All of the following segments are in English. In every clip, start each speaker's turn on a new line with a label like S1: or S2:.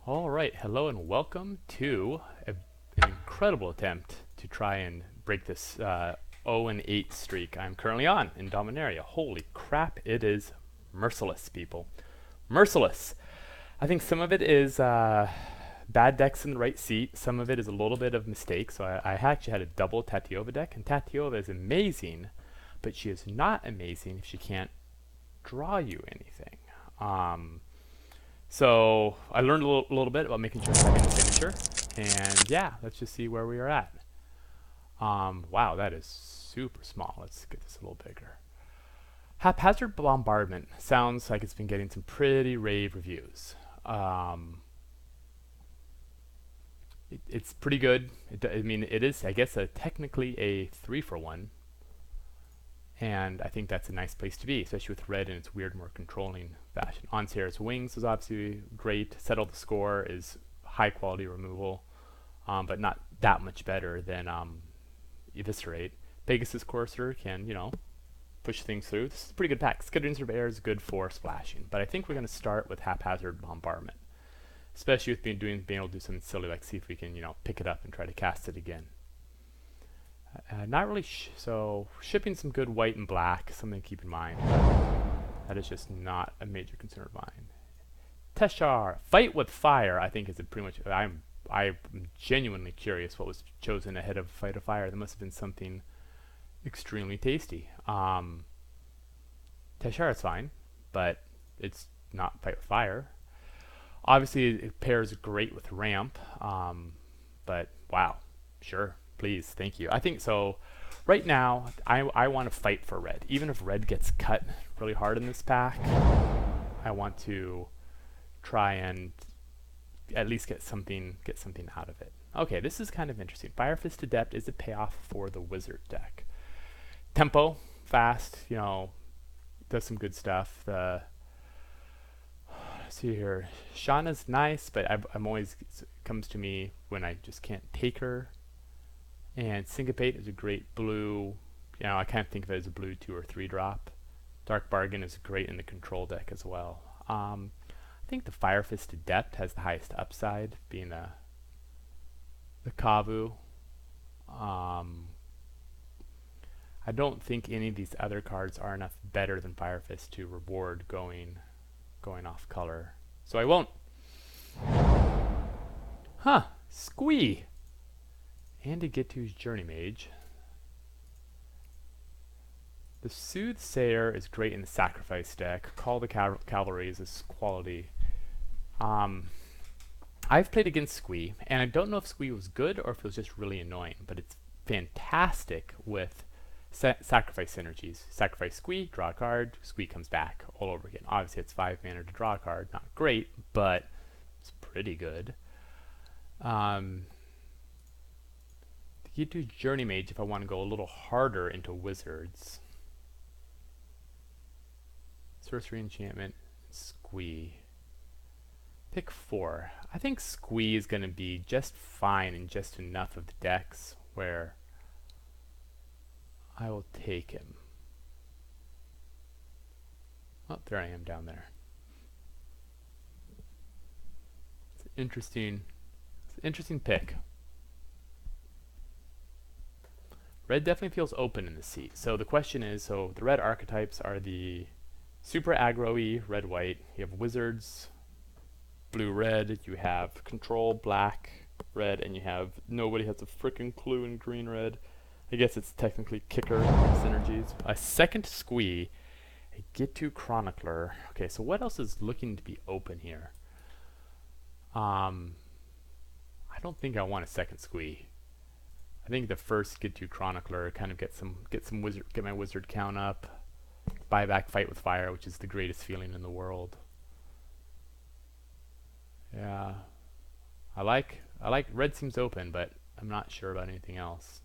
S1: All right, hello and welcome to an incredible attempt to try and break this 0-8 streak I'm currently on in Dominaria. Holy crap, it is merciless, people. Merciless. I think some of it is bad decks in the right seat. Some of it is a little bit of mistake. So I actually had a double Tatiova deck, and Tatiova is amazing, but she is not amazing if she can't draw you anything. So I learned a little bit about making sure I'm having a finisher, and yeah, let's just see where we are at. Wow, that is super small. Let's get this a little bigger. Haphazard Bombardment sounds like it's been getting some pretty rave reviews. It's pretty good. I mean, it is, I guess, technically a 3-for-1, and I think that's a nice place to be, especially with red in its weird, more controlling fashion. Onsier's Wings is obviously great. Settle the Score is high quality removal, but not that much better than Eviscerate. Pegasus Courser can, push things through. This is a pretty good pack. Skittering Air is good for splashing, but I think we're going to start with Haphazard Bombardment, especially with being able to do something silly like see if we can, pick it up and try to cast it again. Not really, so shipping some good white and black, something to keep in mind, but that is just not a major concern of mine. Teshar, Fight with Fire, I think is a pretty much, I'm genuinely curious what was chosen ahead of Fight with Fire. There must have been something extremely tasty. Teshar is fine, but it's not Fight with Fire. Obviously, it pairs great with Ramp, but wow, sure. Please, thank you. I think so. Right now, I want to fight for red. Even if red gets cut really hard in this pack, I want to try and at least get something out of it. Okay, this is kind of interesting. Fire Fist Adept is a payoff for the wizard deck. Tempo, fast, does some good stuff. Let's see here. Shauna's nice, but I'm always, it comes to me when I just can't take her. And Syncopate is a great blue, I can't think of it as a blue 2 or 3 drop. Dark Bargain is great in the control deck as well. I think the Fire Fist Adept has the highest upside, being the Kavu. I don't think any of these other cards are enough better than Fire Fist to reward going off color. So I won't. Huh, Squee! And to get to his Journey Mage. The Soothsayer is great in the Sacrifice deck. Call the Cavalry is this quality. I've played against Squee, and I don't know if Squee was good or if it was just really annoying, but it's fantastic with Sacrifice synergies. Sacrifice Squee, draw a card, Squee comes back all over again. Obviously it's 5 mana to draw a card, not great, but it's pretty good. You do Journey Mage if I want to go a little harder into wizards. Sorcery Enchantment, Squee. Pick 4. I think Squee is going to be just fine in just enough of the decks where I will take him. Oh, there I am down there. It's an interesting pick. Red definitely feels open in the seat. So the question is, the red archetypes are the super aggro-y red-white. You have wizards, blue-red. You have control, black-red. And you have nobody has a frickin' clue in green-red. I guess it's technically kicker synergies. A second Squee, a Gitu Chronicler. Okay, so what else is looking to be open here? I don't think I want a second Squee. I think the first Gitu Chronicler kind of get my wizard count up, buy back Fight with Fire, which is the greatest feeling in the world. Yeah, I like red seems open, but I'm not sure about anything else.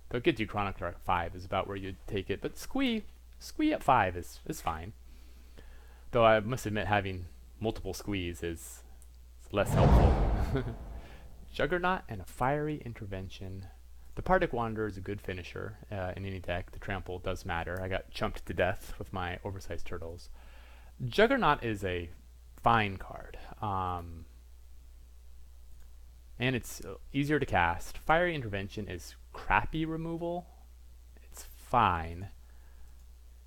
S1: Though Gitu Chronicler at 5 is about where you'd take it, but Squee at 5 is fine. Though I must admit having multiple Squees is less helpful. Juggernaut and a Fiery Intervention. The Pardic Wanderer is a good finisher in any deck. The trample does matter. I got chumped to death with my oversized turtles. Juggernaut is a fine card. And it's easier to cast. Fiery Intervention is crappy removal. It's fine.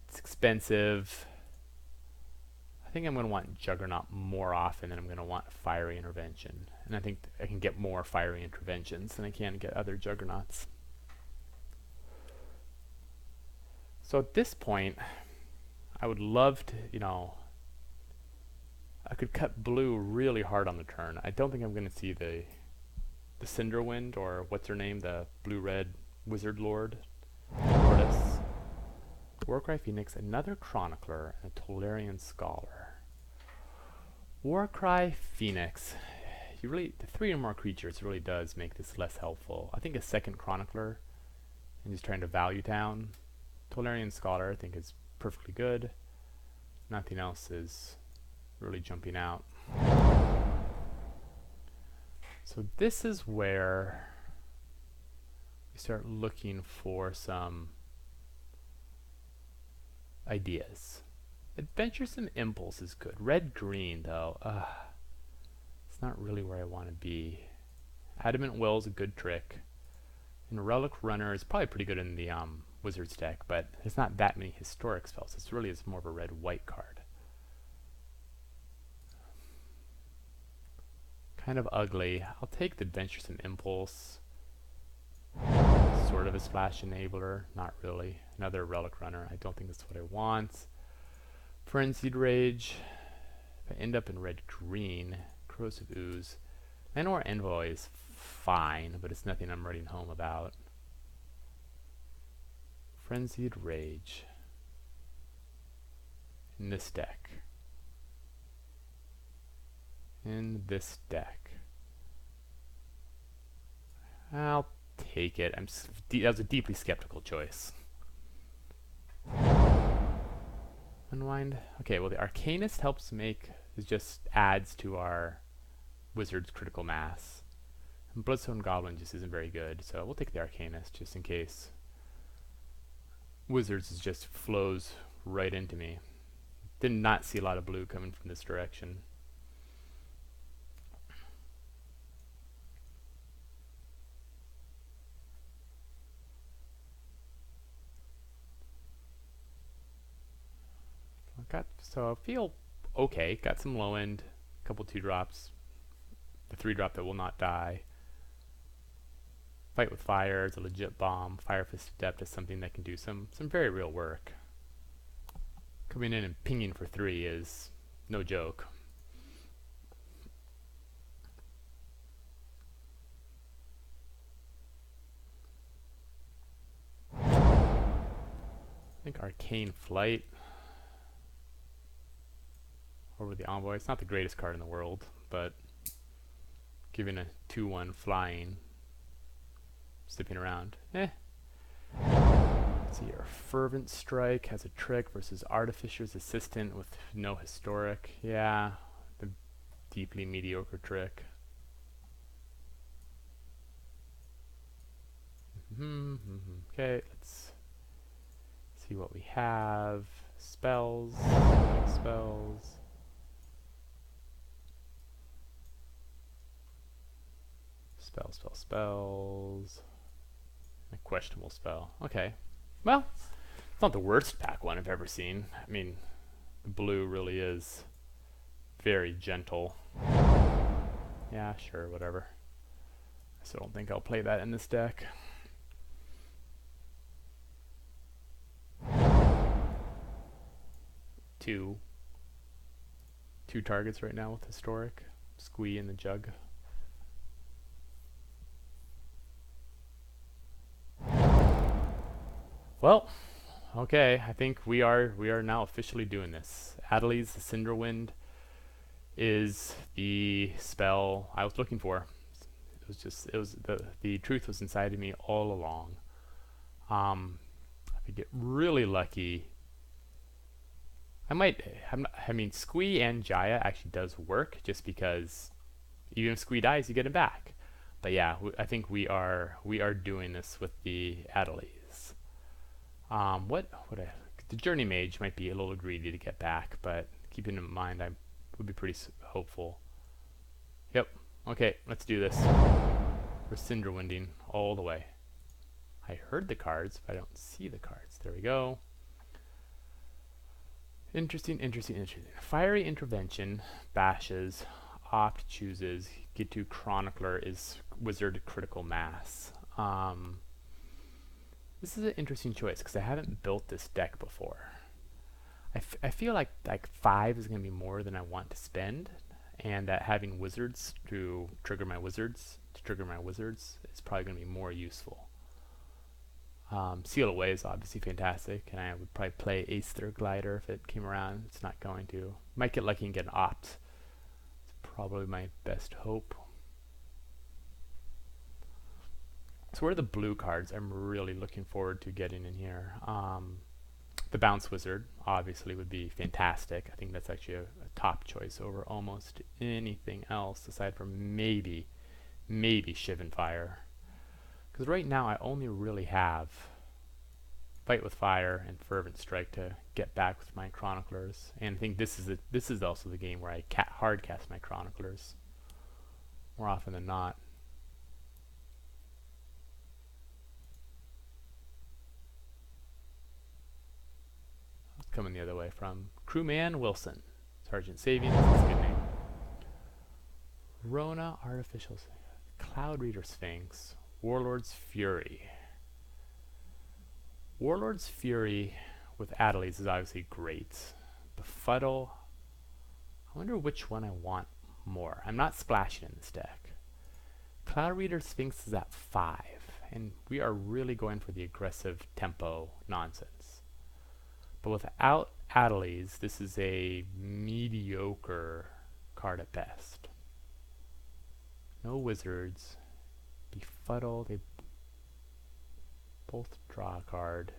S1: It's expensive. I think I'm going to want Juggernaut more often than I'm going to want Fiery Intervention. And I think I can get more Fiery Interventions than I can get other Juggernauts. So at this point, I would love to, I could cut blue really hard on the turn. I don't think I'm going to see the Cinderwind, or what's her name, the blue-red Wizard Lordess. Warcry Phoenix, another Chronicler, and a Tolarian Scholar. Warcry Phoenix. The 3 or more creatures really does make this less helpful. I think a second Chronicler, and just trying to value down. Tolarian Scholar, I think, is perfectly good. Nothing else is really jumping out. So this is where we start looking for some ideas. Adventuresome Impulse is good. Red-green, though, it's not really where I want to be. Adamant Will is a good trick. And Relic Runner is probably pretty good in the Wizards deck, but there's not that many historic spells. This really is more of a red-white card. Kind of ugly. I'll take the Adventuresome Impulse. Sort of a splash enabler. Not really. Another Relic Runner. I don't think that's what I want. Frenzied Rage. If I end up in red-green, Corrosive Ooze. Manowar Envoy is fine, but it's nothing I'm writing home about. Frenzied Rage. In this deck. In this deck. I'll take it. That was a deeply skeptical choice. Unwind. Okay, well the Arcanist helps just adds to our Wizard's critical mass. And Bloodstone Goblin just isn't very good, so we'll take the Arcanist just in case. Wizards just flows right into me. Did not see a lot of blue coming from this direction. So I feel okay. Got some low end, a couple 2-drops, the 3-drop that will not die. Fight with Fire is a legit bomb. Fire Fist Adept is something that can do some very real work. Coming in and pinging for 3 is no joke. I think Arcane Flight over the Envoy. It's not the greatest card in the world, but giving a 2/1 flying, zipping around, Let's see here. Fervent Strike has a trick versus Artificer's Assistant with no historic. Yeah, the deeply mediocre trick. Okay, let's see what we have. Spells. Spells. Spells. A questionable spell. Okay. Well, it's not the worst pack one I've ever seen. I mean, the blue really is very gentle. Yeah, sure, whatever. I still don't think I'll play that in this deck. Two targets right now with historic. Squee and the Jug. Well, okay, I think we are now officially doing this. Adeliz the Cinderwind is the spell I was looking for. The truth was inside of me all along. If I get really lucky, I mean, Squee and Jaya actually does work, just because even if Squee dies, you get him back. But yeah, I think we are doing this with the Adeliz. The Journey Mage might be a little greedy to get back, but keeping in mind I would be pretty hopeful. Yep, Okay, let's do this. We're Cinderwinding all the way. I heard the cards, but I don't see the cards. There we go. Interesting, interesting, interesting. Fiery Intervention bashes, Opt chooses, get to Chronicler is Wizard Critical Mass. This is an interesting choice because I haven't built this deck before. I feel like 5 is going to be more than I want to spend, and that having wizards to trigger my wizards is probably going to be more useful. Seal Away is obviously fantastic, and I would probably play Aether Glider if it came around. It's not going to. Might get lucky and get an Opt. It's probably my best hope. So what are the blue cards I'm really looking forward to getting in here? The Bounce Wizard obviously would be fantastic. I think that's actually a top choice over almost anything else aside from maybe Shivan Fire. Because right now I only really have Fight with Fire and Fervent Strike to get back with my Chroniclers. And I think this is also the game where I hard cast my Chroniclers more often than not. Coming the other way from Crewman Wilson. Sergeant Savings, that's a good name. Rona Artificial Cloud Reader Sphinx. Warlord's Fury. Warlord's Fury with Adelies is obviously great. Befuddle. I wonder which one I want more. I'm not splashing in this deck. Cloud Reader Sphinx is at 5, and we are really going for the aggressive tempo nonsense. But without Adelies, this is a mediocre card at best. No wizards. Befuddle, they both draw a card.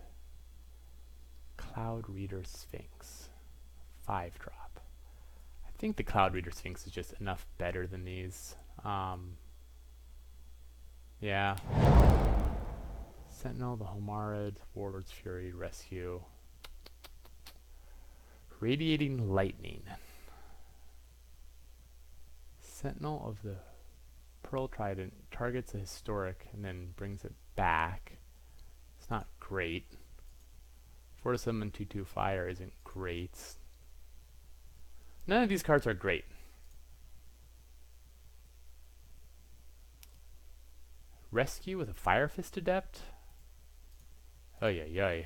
S1: Cloud Reader Sphinx. 5 drop. I think the Cloud Reader Sphinx is just enough better than these. Yeah. Sentinel, the Homarid, Warlord's Fury, Rescue. Radiating Lightning. Sentinel of the Pearl Trident targets a historic and then brings it back. It's not great. 4 to summon 2/2 fire isn't great. None of these cards are great. Rescue with a Fire Fist Adept? Oh yeah.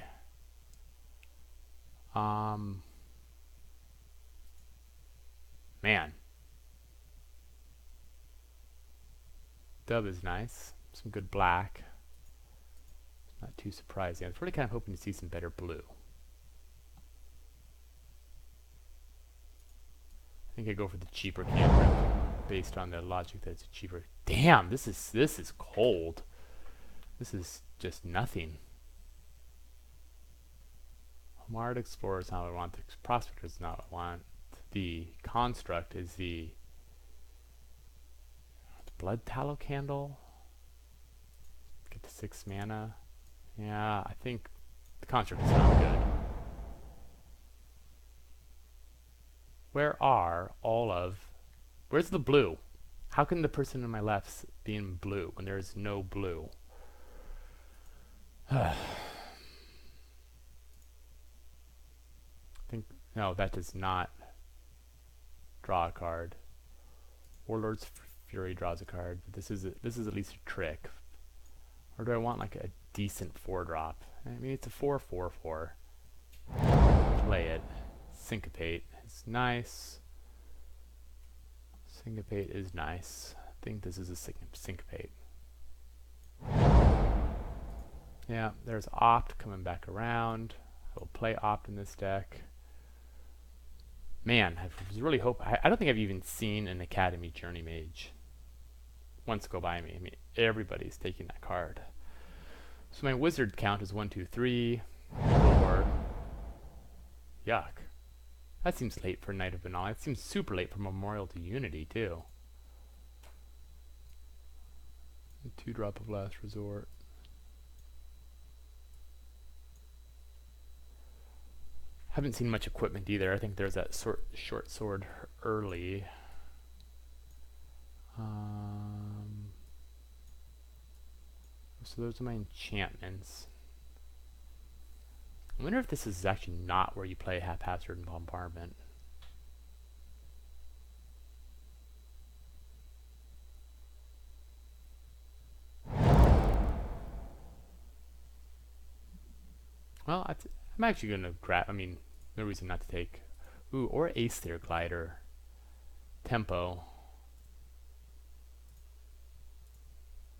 S1: Man. Dub is nice. Some good black. Not too surprising. I was really kind of hoping to see some better blue. I think I go for the cheaper cantrip based on the logic that it's cheaper. Damn, this is cold. This is just nothing. Homarid Explorer is not what I want. The Prospector is not what I want. The Construct is the Blood Tallow Candle. Get to 6 mana. Yeah, I think the Construct is not good. Where's the blue? How can the person on my left be in blue when there is no blue? No, that does not draw a card. Warlord's Fury draws a card, but this is at least a trick. Or do I want like a decent 4-drop? I mean, it's a 4/4/4. Play it. Syncopate is nice. Syncopate is nice. I think this is a Syncopate. Yeah, there's Opt coming back around. I will play Opt in this deck. Man, I was really hoping. I don't think I've even seen an Academy Journey Mage once go by me. I mean, everybody's taking that card. So my wizard count is 1, 2, 3, 4. Yuck. That seems late for Night of Benalish. It seems super late for Memorial to Unity, too. 2-drop of Last Resort. Haven't seen much equipment either. I think there's that short sword early. So those are my enchantments. I wonder if this is actually not where you play Haphazard and Bombardment. Well, I'm actually going to grab, I mean, no reason not to take. Ooh, or Aether Glider. Tempo.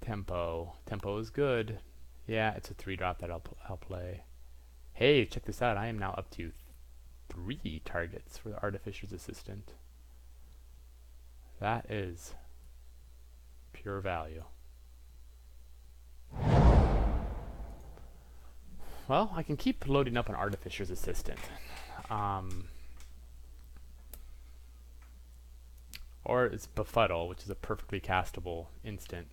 S1: Tempo is good. Yeah, it's a 3-drop that I'll play. Hey, check this out. I am now up to 3 targets for the Artificer's Assistant. That is pure value. Well, I can keep loading up an Artificer's Assistant. Or it's Befuddle, which is a perfectly castable instant.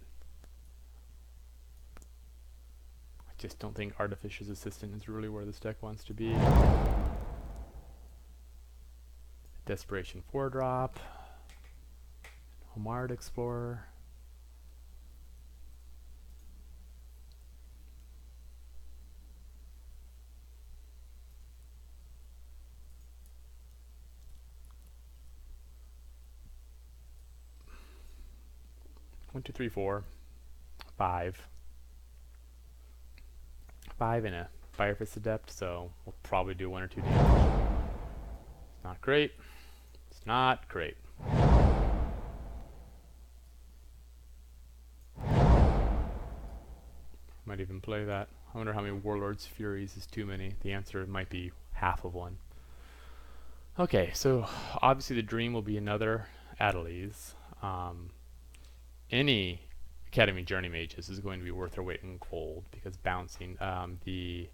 S1: I just don't think Artificer's Assistant is really where this deck wants to be. Desperation 4-drop. Homard Explorer. One, two, three, 4, 5. 5 and a Fire Fist Adept, so we'll probably do 1 or 2 damage. It's not great. It's not great. Might even play that. I wonder how many Warlord's Furies is too many. The answer might be half of one. Okay, so obviously the Dream will be another Adeliz. Any Academy Journey Mages is going to be worth their weight in gold because bouncing the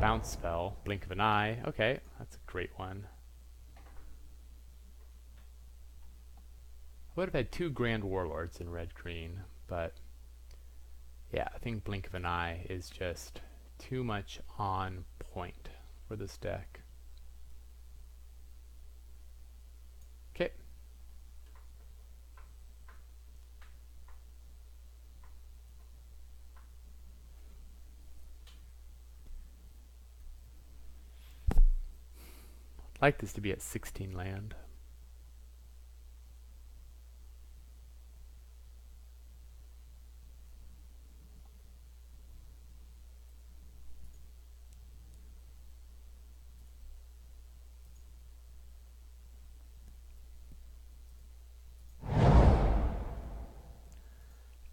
S1: bounce spell, Blink of an Eye. Okay, that's a great one. I would have had 2 Grand Warlords in red-green, but yeah, I think Blink of an Eye is just too much on point for this deck. Okay. I'd like this to be at 16 land.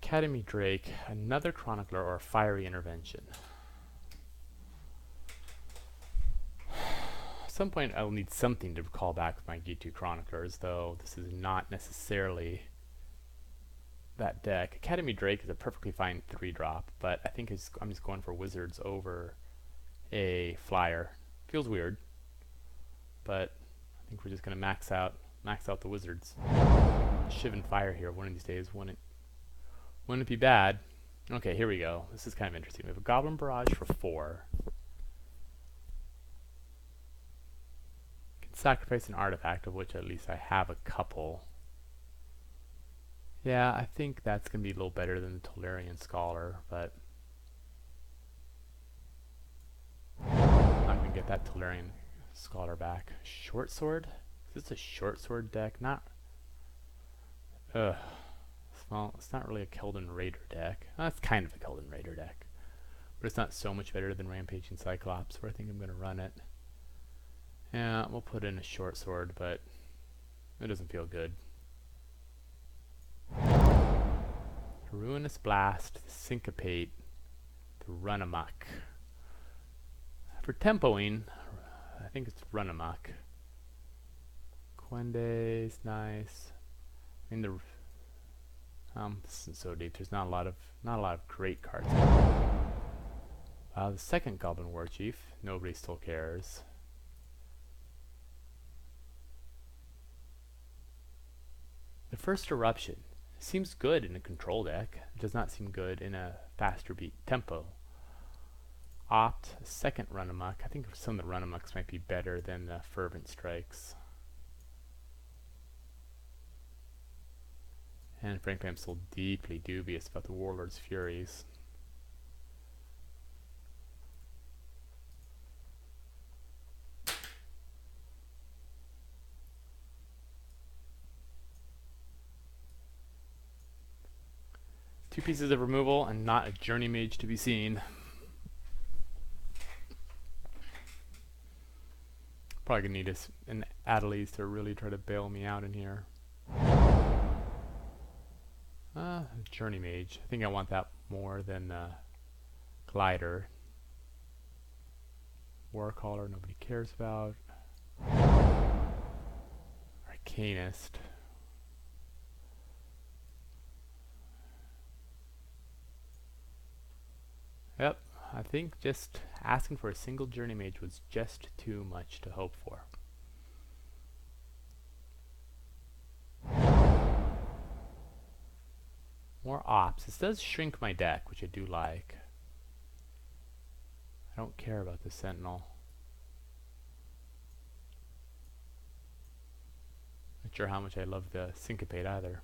S1: Academy Drake, another Chronicler, or a Fiery Intervention. At some point I'll need something to call back with my G2 Chroniclers, though this is not necessarily that deck. Academy Drake is a perfectly fine 3-drop, but I think I'm just going for Wizards over a Flyer. Feels weird, but I think we're just going to max out the Wizards. Shiv and Fire here one of these days wouldn't be bad. Okay, here we go. This is kind of interesting. We have a Goblin Barrage for 4. Can sacrifice an artifact, of which at least I have a couple. Yeah, I think that's going to be a little better than the Tolarian Scholar, but I'm not going to get that Tolarian Scholar back. Short Sword? Is this a Short Sword deck? Not... Ugh. Well, it's not really a Keldon Raider deck. It's kind of a Keldon Raider deck. But it's not so much better than Rampaging Cyclops, where I think I'm going to run it. Yeah, we'll put in a Short Sword, but it doesn't feel good. Ruinous Blast, Syncopate, to Run Amok. For tempoing, I think it's Run Amok. Quende's nice. I mean, this isn't so deep. There's not a lot of great cards. The second Goblin War Chief, nobody still cares. The first Eruption seems good in a control deck. It does not seem good in a faster beat tempo. Opt, second Run Amok. I think some of the Run Amoks might be better than the Fervent Strikes. And frankly, I'm still deeply dubious about the Warlord's Furies. Two pieces of removal and not a Journey Mage to be seen. Probably gonna need an Adelies to really try to bail me out in here. Journey Mage. I think I want that more than Glider. Warcaller, nobody cares about. Arcanist. Yep, I think just asking for a single Journey Mage was just too much to hope for. More ops. This does shrink my deck, which I do like. I don't care about the Sentinel. Not sure how much I love the Syncopate either.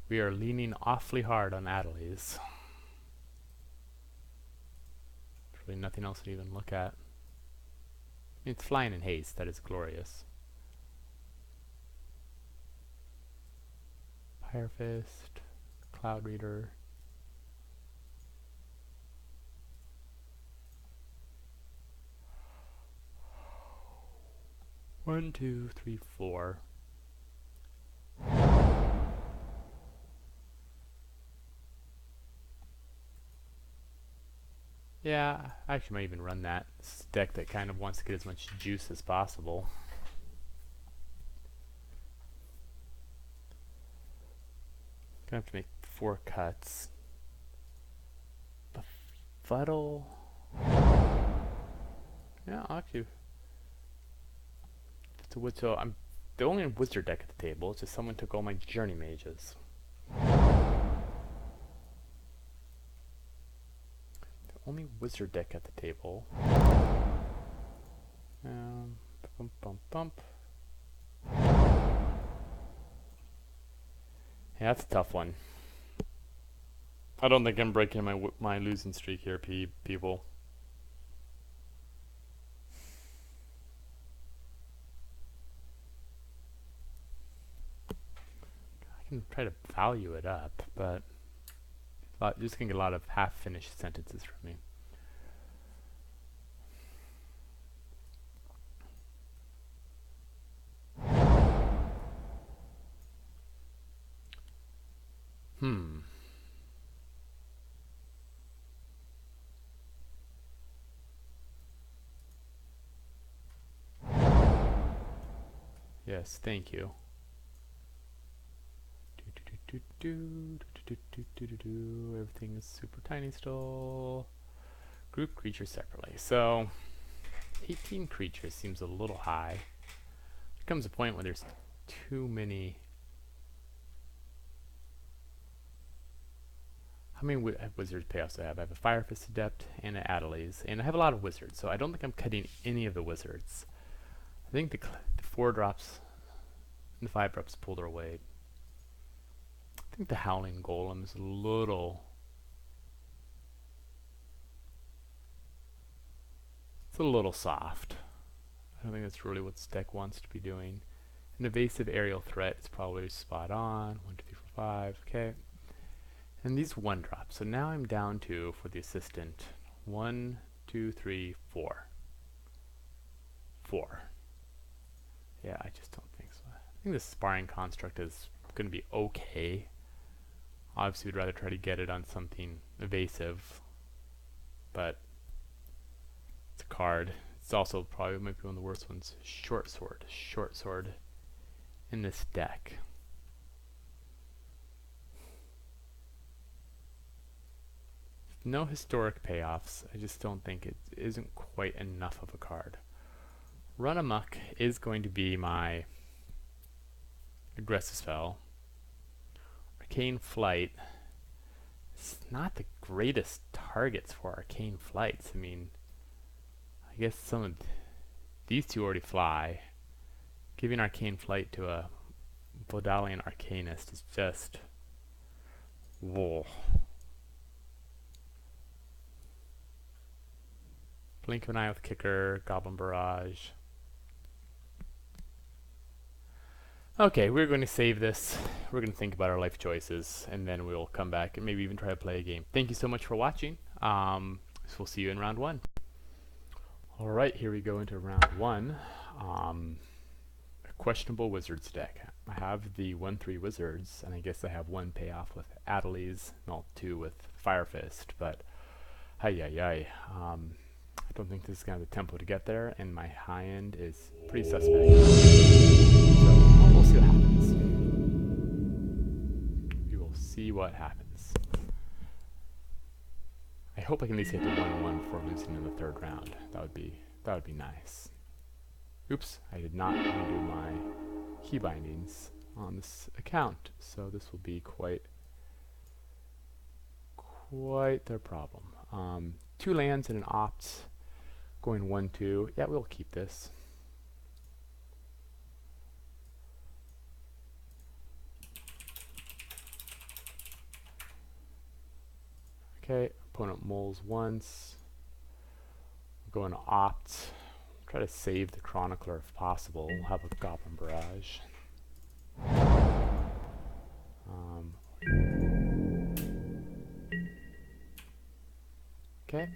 S1: We are leaning awfully hard on Adelies. There's really nothing else to even look at. I mean, it's flying in haste. That is glorious. Firefist, Cloud Reader. One, two, three, four. Yeah, I actually might even run that. It's a deck that kind of wants to get as much juice as possible. Gonna have to make 4 cuts. Befuddle. Yeah, actually. So I'm the only wizard deck at the table. It's just someone took all my Journey Mages. Only wizard deck at the table. Bump, bump, bump. Yeah, that's a tough one. I don't think I'm breaking my losing streak here, people. I can try to value it up, but you're just gonna get a lot of half-finished sentences from me. Yes, thank you. Everything is super tiny still. Group creatures separately. So 18 creatures seems a little high. There comes a point where there's too many. How many wizards payoffs do I have? I have a Firefist Adept and an Adelies, and I have a lot of wizards, so I don't think I'm cutting any of the wizards. I think the 4 drops and the 5 drops pull their weight. I think the Howling Golem is a little... It's a little soft. I don't think that's really what this deck wants to be doing. An evasive aerial threat is probably spot on. 1, 2, 3, 4, 5. Okay. And these 1 drops. So now I'm down to, for the assistant, 1, 2, 3, 4. 4. Yeah, I just don't think so. I think the Sparring Construct is going to be okay. Obviously, we'd rather try to get it on something evasive, but it's a card. It's also probably might be one of the worst ones. Short sword in this deck. No historic payoffs. I just don't think it isn't quite enough of a card. Run Amok is going to be my aggressive spell. Arcane Flight. It's not the greatest targets for Arcane Flights. I mean, I guess some of these two already fly. Giving Arcane Flight to a Vodalian Arcanist is just... whoa. Blink of an Eye with Kicker, Goblin Barrage. Okay, we're going to save this. We're going to think about our life choices, and then we'll come back and maybe even try to play a game. Thank you so much for watching. So we'll see you in round 1. Alright, here we go into round 1. A questionable Wizards deck. I have the 1-3 Wizards, and I guess I have 1 payoff with Adelies, not 2 with Fire Fist, but I don't think this is going to have the tempo to get there, and my high end is pretty suspect. So we'll see what happens. We will see what happens. I hope I can at least hit the 1-1 before losing in the 3rd round. That would be nice. Oops, I did not redo my key bindings on this account, so this will be quite the problem. 2 lands and an opt. Going 1-2. Yeah, we'll keep this. Okay, opponent moles once. We're going to opt. Try to save the Chronicler if possible. We'll have a Goblin Barrage. Okay.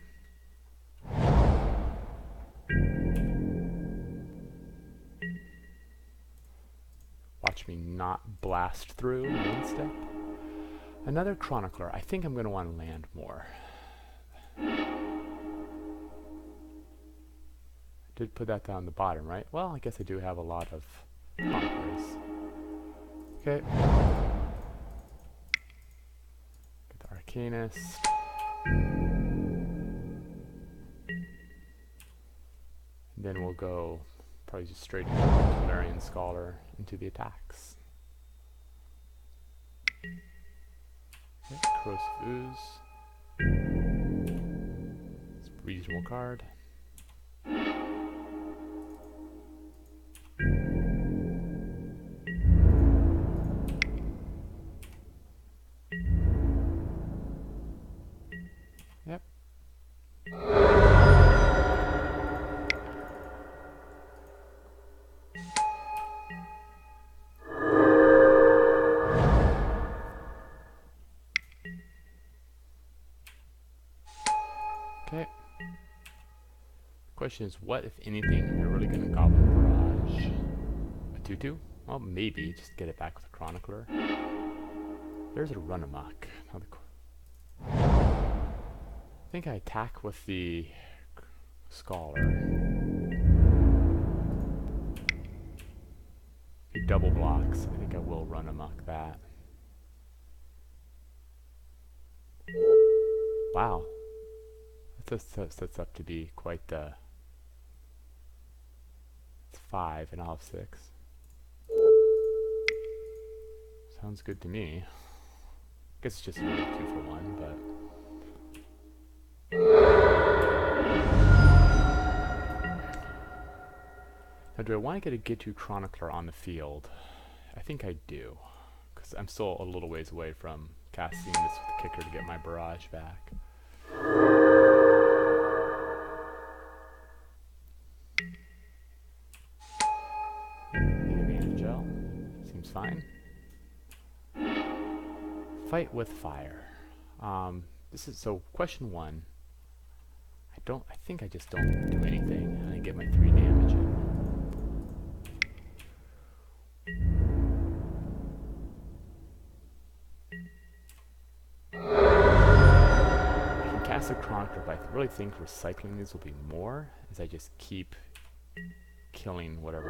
S1: Watch me not blast through one step. Another Chronicler. I think I'm going to want to land more. I did put that down the bottom, right? Well, I guess I do have a lot of Chroniclers. Okay. Get the Arcanist. And then we'll go probably just straight into Valerian Scholar into the attacks. Okay, Corrosive Ooze. It's a reasonable card. Yep. Okay. Question is, what, if anything, am I really going to Goblin Barrage? A 2-2? Well, maybe. Just get it back with a Chronicler. There's a Run Amok. I think I attack with the Scholar. He double blocks. I think I will Run Amok that. Wow. That sets up to be quite the... It's 5 and I'll have 6. Sounds good to me. I guess it's just a 2 for 1, but... Now, do I want to get a Get-To Chronicler on the field? I think I do, because I'm still a little ways away from casting this with the Kicker to get my Barrage back. Evangel seems fine. Fight with Fire. This is so question 1. I think I just don't do anything and I get my 3 damage in. I can cast a Chronicler, but I really think recycling these will be more, is I just keep killing whatever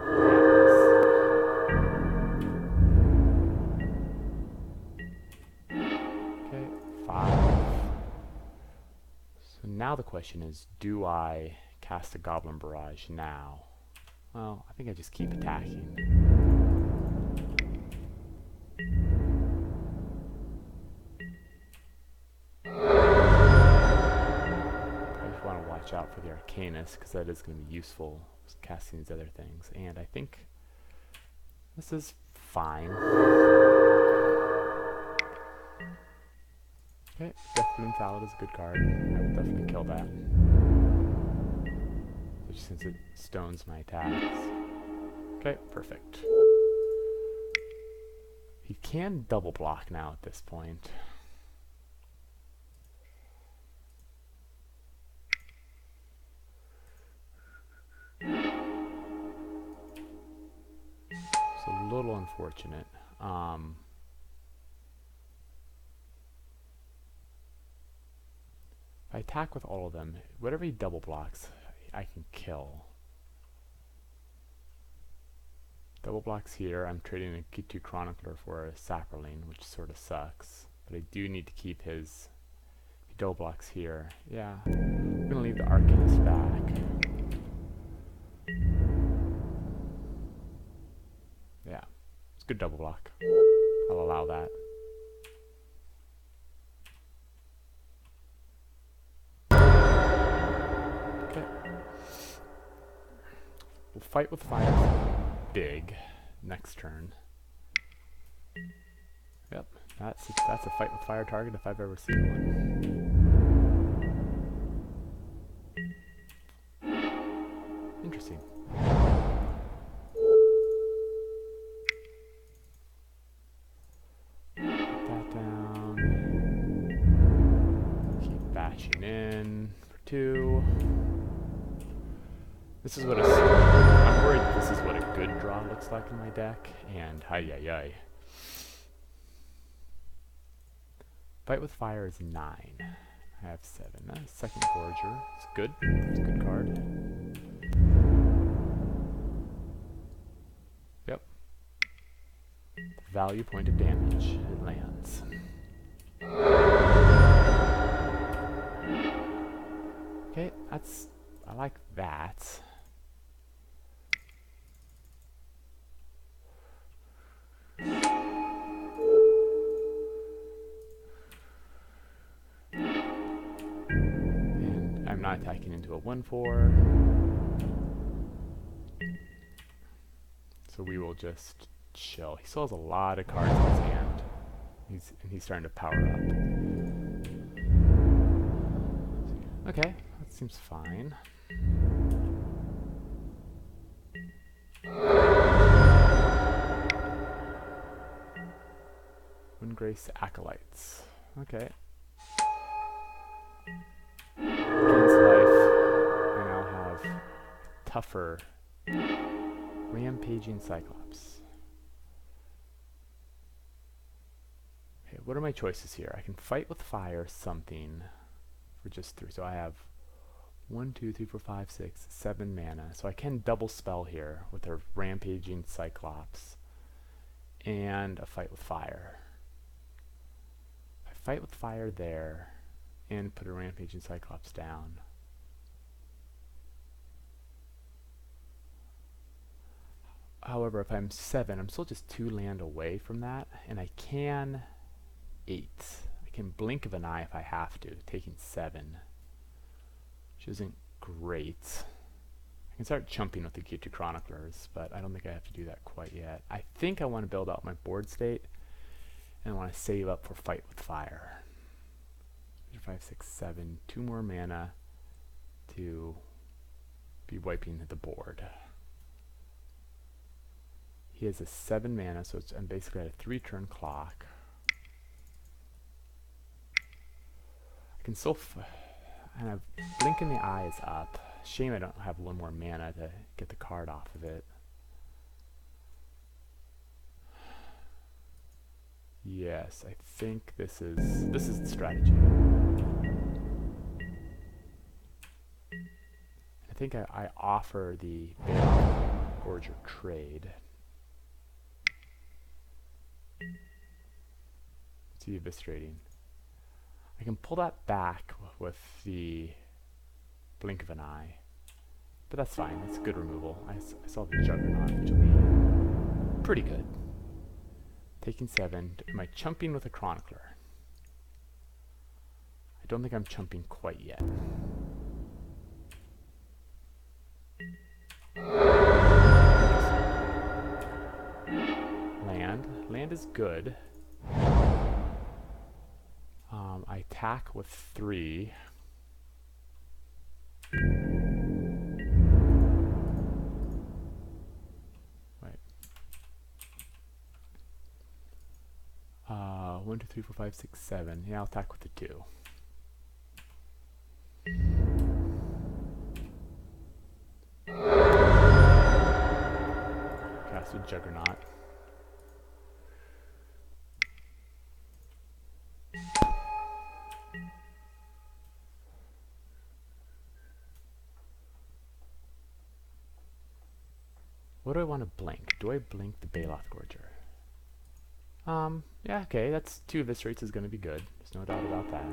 S1: he has. Okay, 5. So now the question is, do I cast a Goblin Barrage now? Well, I think I just keep attacking. Watch out for the Arcanist, because that is going to be useful casting these other things. And I think this is fine. Okay, Death Bloom Salad is a good card. I would definitely kill that, just since it stones my attacks. Okay, perfect. He can double block now at this point. It's a little unfortunate. If I attack with all of them, whatever he double blocks, I can kill. Double blocks here. I'm trading a K2 Chronicler for a Saproling, which sort of sucks. But I do need to keep his... He double blocks here. Yeah. I'm going to leave the Arcanist back. Yeah. It's a good double block. I'll allow that. Okay. We'll fight with fire. Big next turn. Yep, that's a fight with fire target if I've ever seen one. Interesting. Put that down. Keep bashing in for 2. This is what I'm worried this is what a good draw looks like in my deck, and hi-yi-yi. Fight with Fire is 9. I have 7. Second Gorger. It's good. It's a good card. Yep. Value point of damage. It lands. Okay, I like that. And I'm not attacking into a 1/4. So we will just chill. He still has a lot of cards in his hand. He's starting to power up. Okay, that seems fine. Windgrace Acolytes. Okay. Gains life. I now have tougher Rampaging Cyclops. Okay, what are my choices here? I can fight with fire something for just 3. So I have 1, 2, 3, 4, 5, 6, 7 mana. So I can double spell here with a Rampaging Cyclops and a fight with fire. Fight with fire there and put a Rampaging Cyclops down. However, if I'm 7, I'm still just 2 land away from that, and I can 8. I can blink of an eye if I have to, taking 7, which isn't great. I can start chumping with the K2 Chroniclers, but I don't think I have to do that quite yet. I think I want to build out my board state, and I want to save up for Fight with Fire. 5, 6, 7, 2 more mana to be wiping the board. He has a 7 mana, so I'm basically at a 3-turn clock. I can still, and I've Blink in the Eye is up. Shame I don't have 1 more mana to get the card off of it. Yes, I think this is the strategy. I think I offer the Benalish Gorger trade. What's he eviscerating? I can pull that back with the blink of an eye. But that's fine, that's a good removal. I saw the Juggernaut, which will be pretty good. Taking 7. Am I chumping with a Chronicler? I don't think I'm chumping quite yet. Land is good. I attack with 3. Wait. 1, 2, 3, 4, 5, 6, 7. Yeah, I'll attack with the 2. Cast a Juggernaut. What do I want to blink? Do I blink the Benalish Gorger? Yeah, okay, that's 2 eviscerates is going to be good. There's no doubt about that.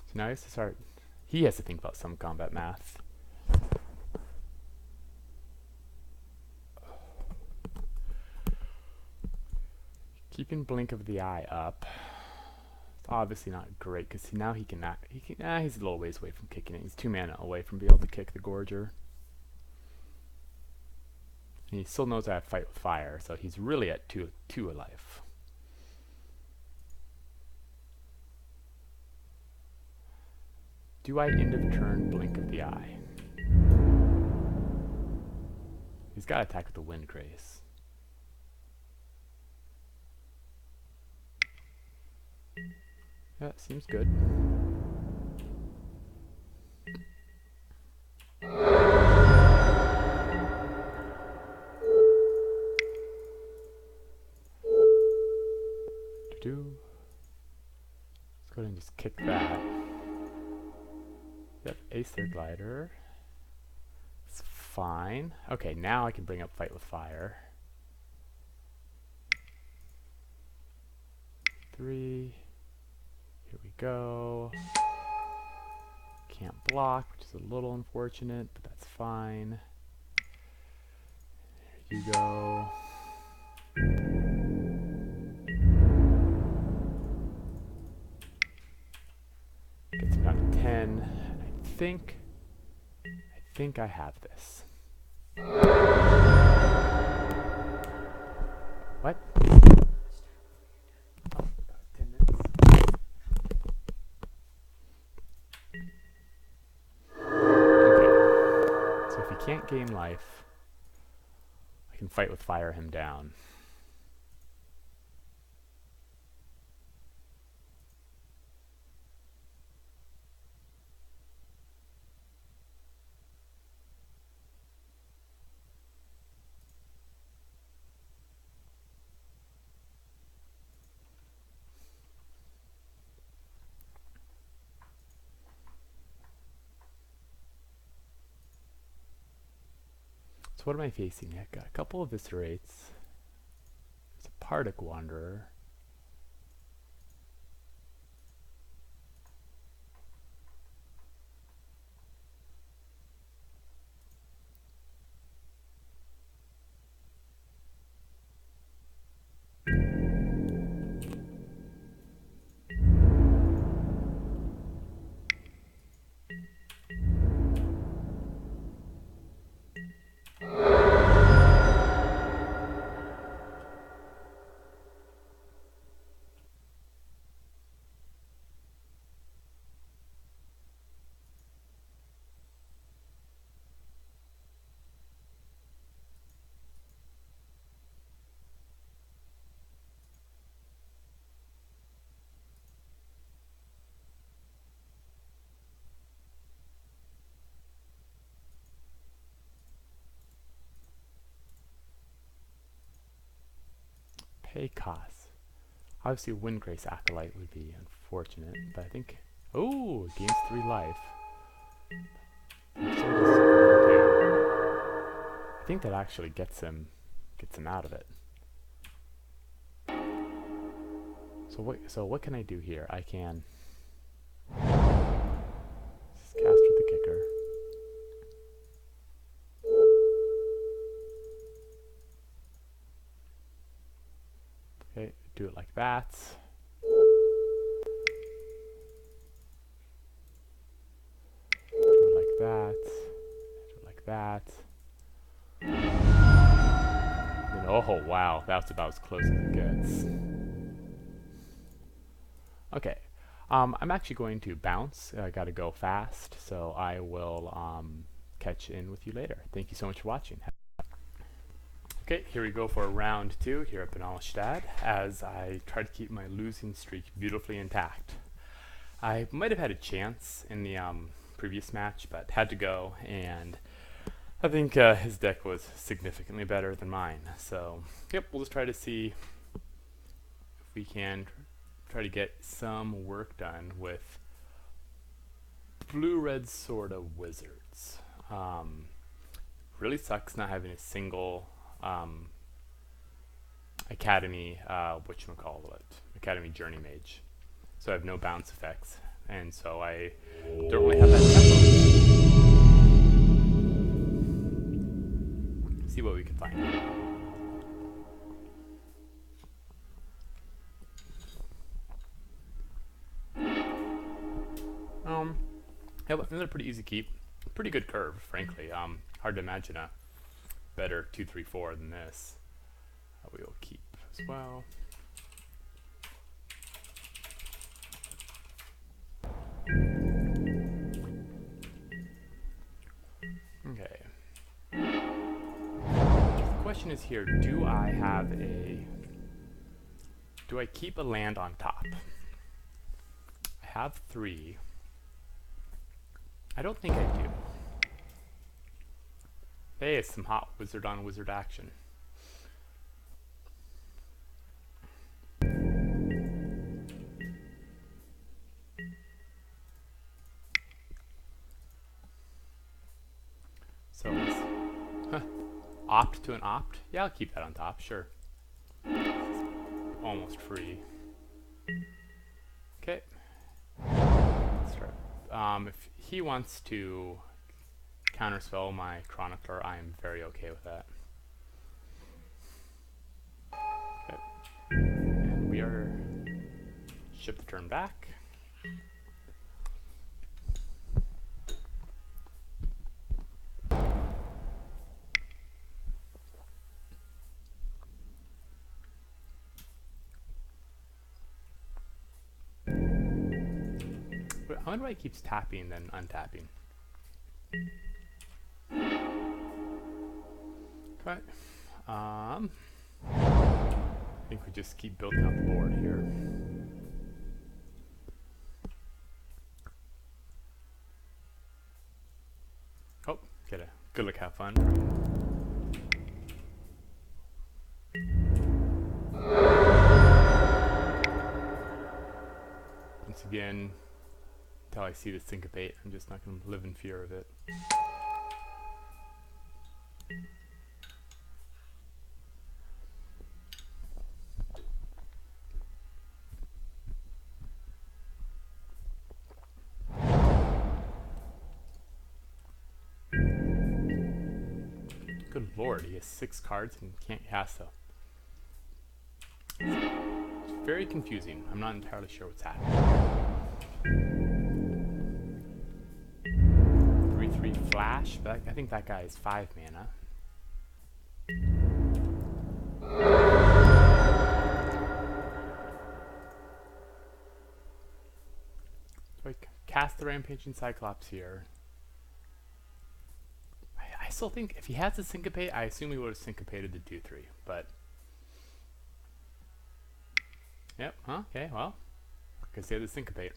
S1: So now he has to start. He has to think about some combat math. Keeping blink of the eye up. It's obviously not great because now he can. He's a little ways away from kicking it. He's 2 mana away from being able to kick the Gorger. And he still knows I have fight with fire, so he's really at 2 alive. Do I end of turn blink of the eye? He's got to attack with the Wind Grace. Yeah, seems good. Let's go ahead and just kick that. Yep, Aether Glider. It's fine. Okay, now I can bring up Fight with Fire. 3. Here we go. Can't block, which is a little unfortunate, but that's fine. Here you go. Gets me down to 10. I think I have this. What? Can't gain life. I can fight with fire him down. So what am I facing? I've got a couple of Eviscerates. There's a Pardic Wanderer. Hey, Cos. Obviously, Windgrace Acolyte would be unfortunate, but I think... Oh, gains 3 life. So I think that actually gets him out of it. So what can I do here? I can just cast with the kicker. Okay, do it like that. Do it like that. Do it like that. And oh wow, that's about as close as it gets. Okay, I'm actually going to bounce. I gotta go fast, so I will catch in with you later. Thank you so much for watching. Okay, here we go for round 2 here at Benalish Dad, as I try to keep my losing streak beautifully intact. I might have had a chance in the previous match, but had to go, and I think his deck was significantly better than mine. So, yep, we'll just try to see if we can try to get some work done with blue-red sort of wizards. Really sucks not having a single Academy, Academy Journey Mage. So I have no bounce effects, and so I don't really have that tempo. See what we can find. Yeah, another pretty easy keep. Pretty good curve, frankly. Hard to imagine a better 2-3-4 than this. We will keep as well. Okay. The question is here, do I keep a land on top? I have 3. I don't think I do. Hey, it's some hot wizard on wizard action. So let's opt to an opt. Yeah, I'll keep that on top, sure. Almost free. Okay. Let's start. If he wants to counterspell my Chronicler, I am very okay with that. Okay. And we are ship the turn back. I wonder why it keeps tapping then untapping. Okay. I think we just keep building up the board here. Oh, get a good look, have fun. Once again, until I see the syncopate, I'm just not going to live in fear of it. Good lord, he has 6 cards and can't cast them. It's very confusing. I'm not entirely sure what's happening. 3/3 flash, but I think that guy is 5 mana. So I cast the Rampaging Cyclops here. I still think if he has the syncopate, I assume he would have syncopated the 2/3, but yep, huh? Okay, well, because he had the syncopate.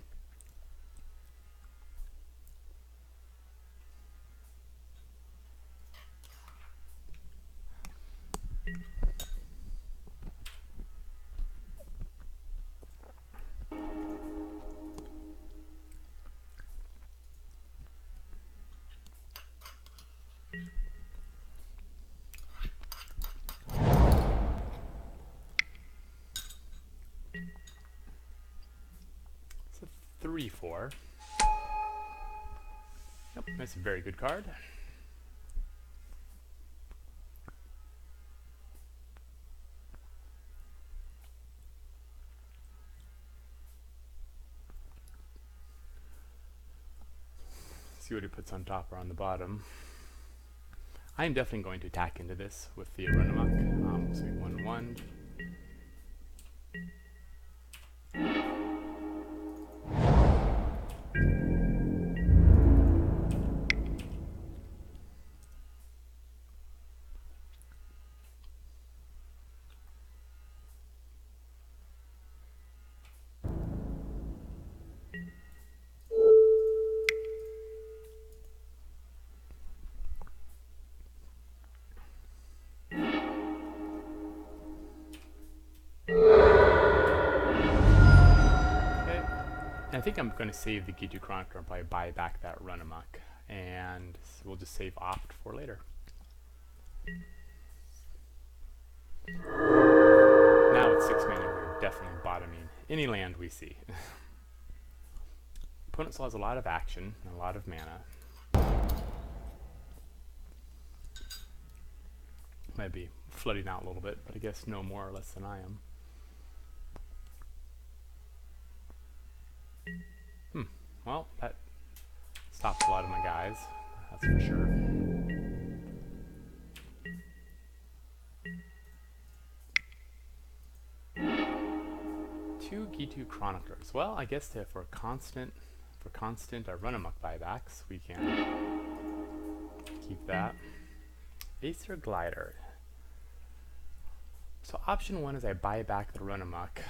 S1: 3/4. Yep, that's a very good card. See what he puts on top or on the bottom. I am definitely going to attack into this with the run amok. So 1/1. I think I'm going to save the Gitu Chronicler and probably buy back that run amok, and we'll just save opt for later. Now it's 6 mana, we're definitely bottoming any land we see. Opponent still has a lot of action and a lot of mana. Might be flooding out a little bit, but I guess no more or less than I am. Well, that stops a lot of my guys, that's for sure. Two Gitu Chroniclers. Well, I guess for constant run amok buybacks, we can keep that. Aether Glider. So option 1 is I buy back the run amok.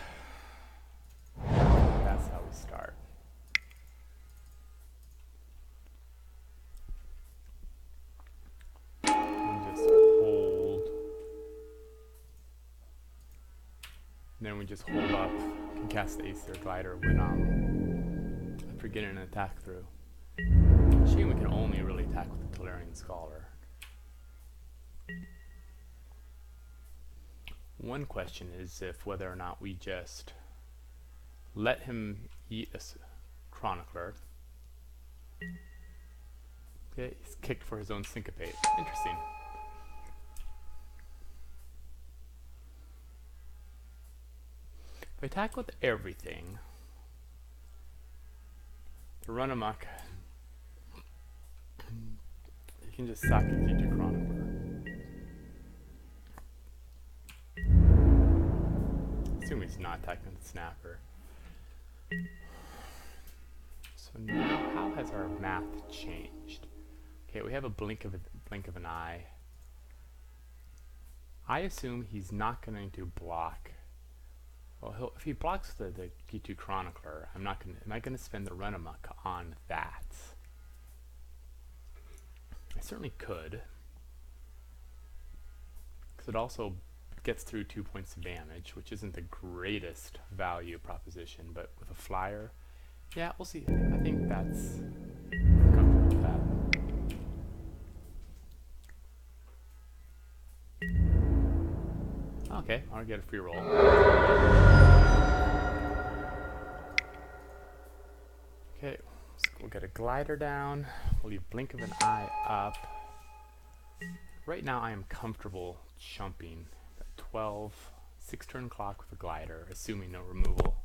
S1: That's how we start. Then we just hold up, can cast the Aether Glider when after getting an attack through. Shame we can only really attack with the Tolarian Scholar. One question is if whether or not we just let him eat a Chronicler. Okay, he's kicked for his own Syncopate. Interesting. If I attack with everything, the run amok, you can just sack a Gitu Chronicler. Assume he's not attacking the Snapper. So now, how has our math changed? Okay, we have a blink of an eye. I assume he's not going to block. Well, if he blocks the Gitu Chronicler, am I going to spend the run amok on that? I certainly could, because it also gets through 2 points of damage, which isn't the greatest value proposition, but with a flyer, yeah, we'll see. I think that's I'm comfortable with that. Okay, I'll get a free roll. Okay, so we'll get a glider down. We'll leave blink of an eye up. Right now I am comfortable chumping at 12, 6-turn clock with a glider, assuming no removal.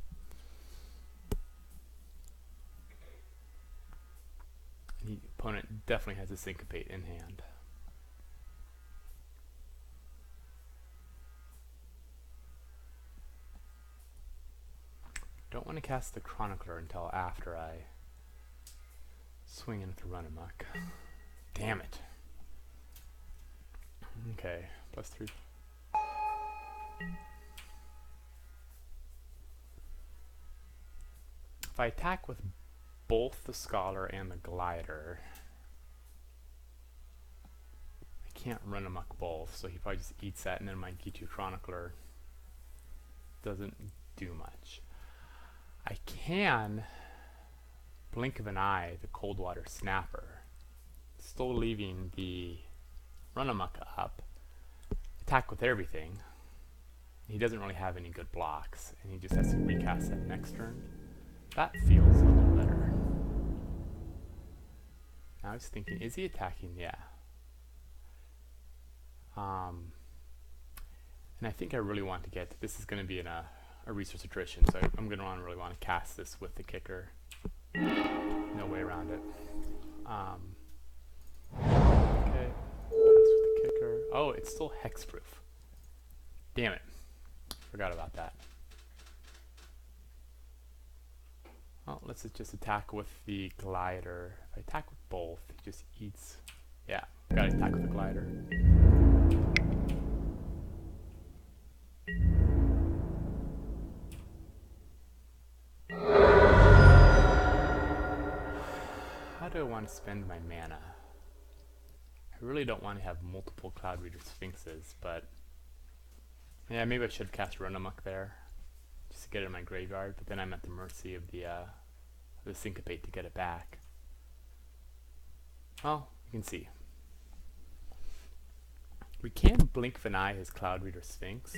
S1: The opponent definitely has a Syncopate in hand. Don't want to cast the Chronicler until after I swing in with the run amok. Damn it. Okay, +3. If I attack with both the Scholar and the Glider, I can't run amok both, so he probably just eats that, and then my Gitu Chronicler doesn't do much. I can blink of an eye the Coldwater Snapper, still leaving the run amok up, attack with everything. He doesn't really have any good blocks, and he just has to recast that next turn. That feels a little better. I was thinking, is he attacking? Yeah. And I think I really want to get, this is going to be in a resource attrition, so I'm going to really want to cast this with the kicker. No way around it. Okay, cast with the kicker. Oh, it's still hexproof. Damn it. Forgot about that. Well, let's just attack with the glider. If I attack with both, he just eats. Yeah, gotta attack with the glider. How do I want to spend my mana? I really don't want to have multiple Cloud Reader Sphinxes, but yeah, maybe I should have cast Run Amok there just to get it in my graveyard, but then I'm at the mercy of the Syncopate to get it back. Well, you can see. We can blink of an eye his Cloud Reader Sphinx.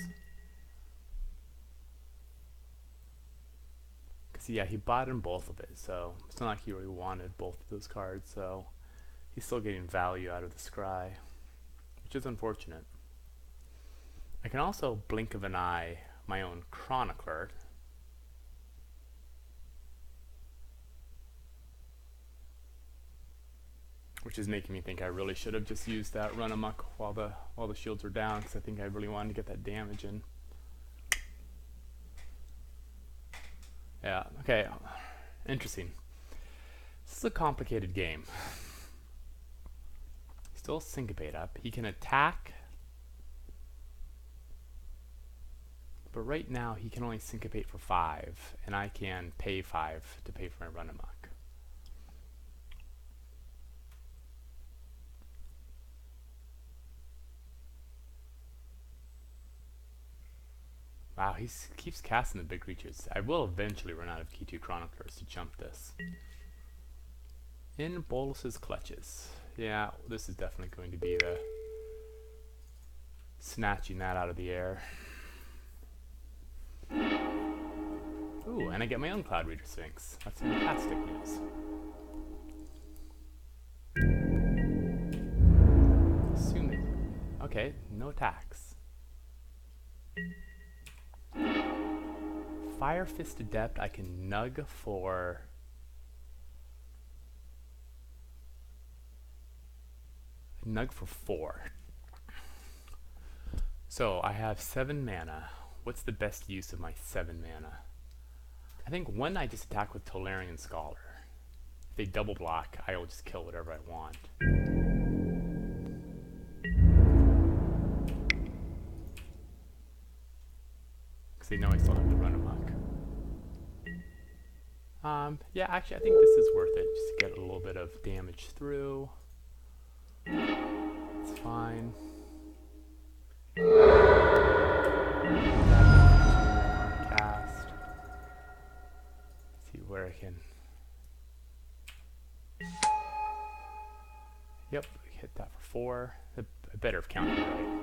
S1: Because yeah, he bought in both of it, so it's not like he really wanted both of those cards, so he's still getting value out of the Scry, which is unfortunate. I can also blink of an eye my own Chronicler. Which is making me think I really should have just used that Run Amok while the shields are down, because I think I really wanted to get that damage in. Yeah, okay. Interesting. This is a complicated game. Still Syncopate up. He can attack, but right now he can only Syncopate for 5, and I can pay 5 to pay for my Run Amok. Wow, he keeps casting the big creatures. I will eventually run out of Key 2 Chroniclers to jump this. In Bolus's clutches. Yeah, this is definitely going to be the snatching that out of the air. Ooh, and I get my own Cloud Reader Sphinx. That's fantastic news. Assuming. Okay, no attacks. Fire Fist Adept, I can nug for nug for 4. So I have 7 mana. What's the best use of my 7 mana? I think when I just attack with Tolarian Scholar, if they double block, I will just kill whatever I want. Because they know I still have to Run Amok. Yeah, actually I think this is worth it, just to get a little bit of damage through. It's fine. Cast. See where I can. Yep, hit that for 4. I better have counted right.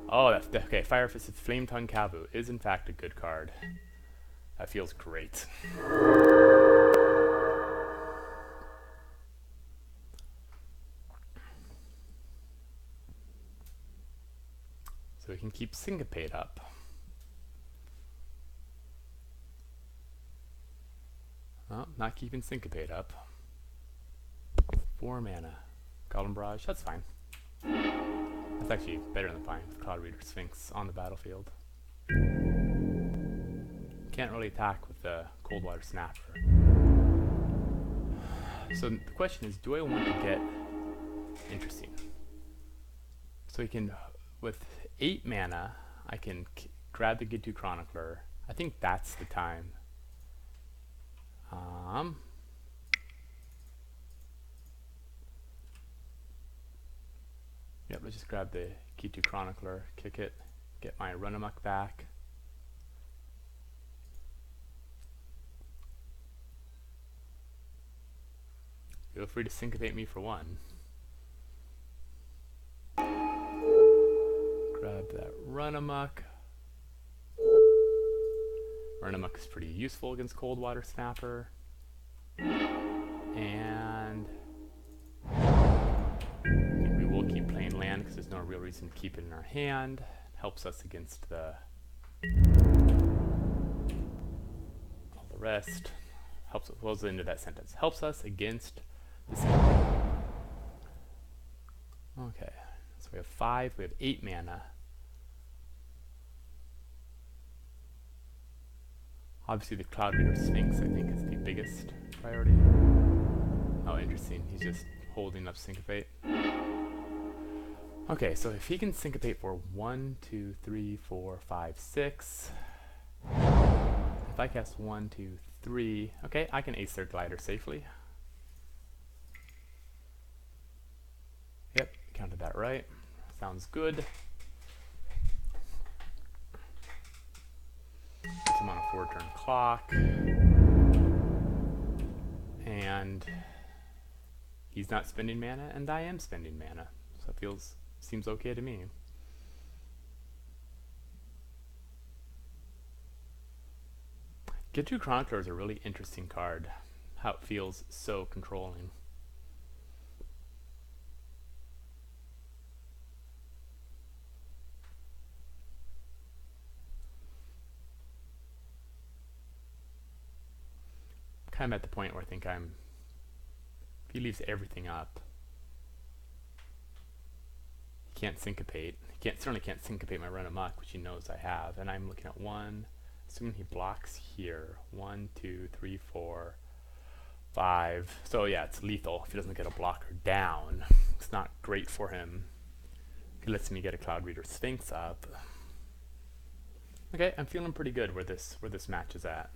S1: Oh, that's okay. Fire Fist of Flame Tongue Kavu is in fact a good card. That feels great. So we can keep Syncopate up. Oh, not keeping Syncopate up. 4 mana. Golden Barrage, that's fine. That's actually better than fine with Cloud Reader Sphinx on the battlefield. Can't really attack with the Coldwater Snapper. So the question is, do I want to get interesting? So we can, with 8 mana, I can grab the Gitu Chronicler. I think that's the time. Yep, let's just grab the Gitu Chronicler, kick it, get my Run Amok back. Feel free to Syncopate me for 1. Grab that Run Amok. Renamuk is pretty useful against Cold Water Snapper. And I think we will keep playing land because there's no real reason to keep it in our hand. Helps us against all the rest. Helps us, well, into that sentence. Helps us against the same. Okay, so we have 5, we have 8 mana. Obviously the Cloud Reader Sphinx, I think, is the biggest priority. Oh, interesting. He's just holding up Syncopate. Okay, so if he can Syncopate for 1, 2, 3, 4, 5, 6. If I cast 1, 2, 3, okay, I can Aether Glider safely. Yep, counted that right. Sounds good. Puts him on a 4-turn clock. And he's not spending mana, and I am spending mana. So it seems okay to me. Get-To Chronicler is a really interesting card. How it feels so controlling. Kind of at the point where I think if he leaves everything up, he can't Syncopate. Certainly can't Syncopate my Run Amok, which he knows I have. And I'm looking at 1, assuming he blocks here. 1, 2, 3, 4, 5. So yeah, it's lethal if he doesn't get a blocker down. It's not great for him. It lets me get a Cloud Reader Sphinx up. Okay, I'm feeling pretty good where this match is at.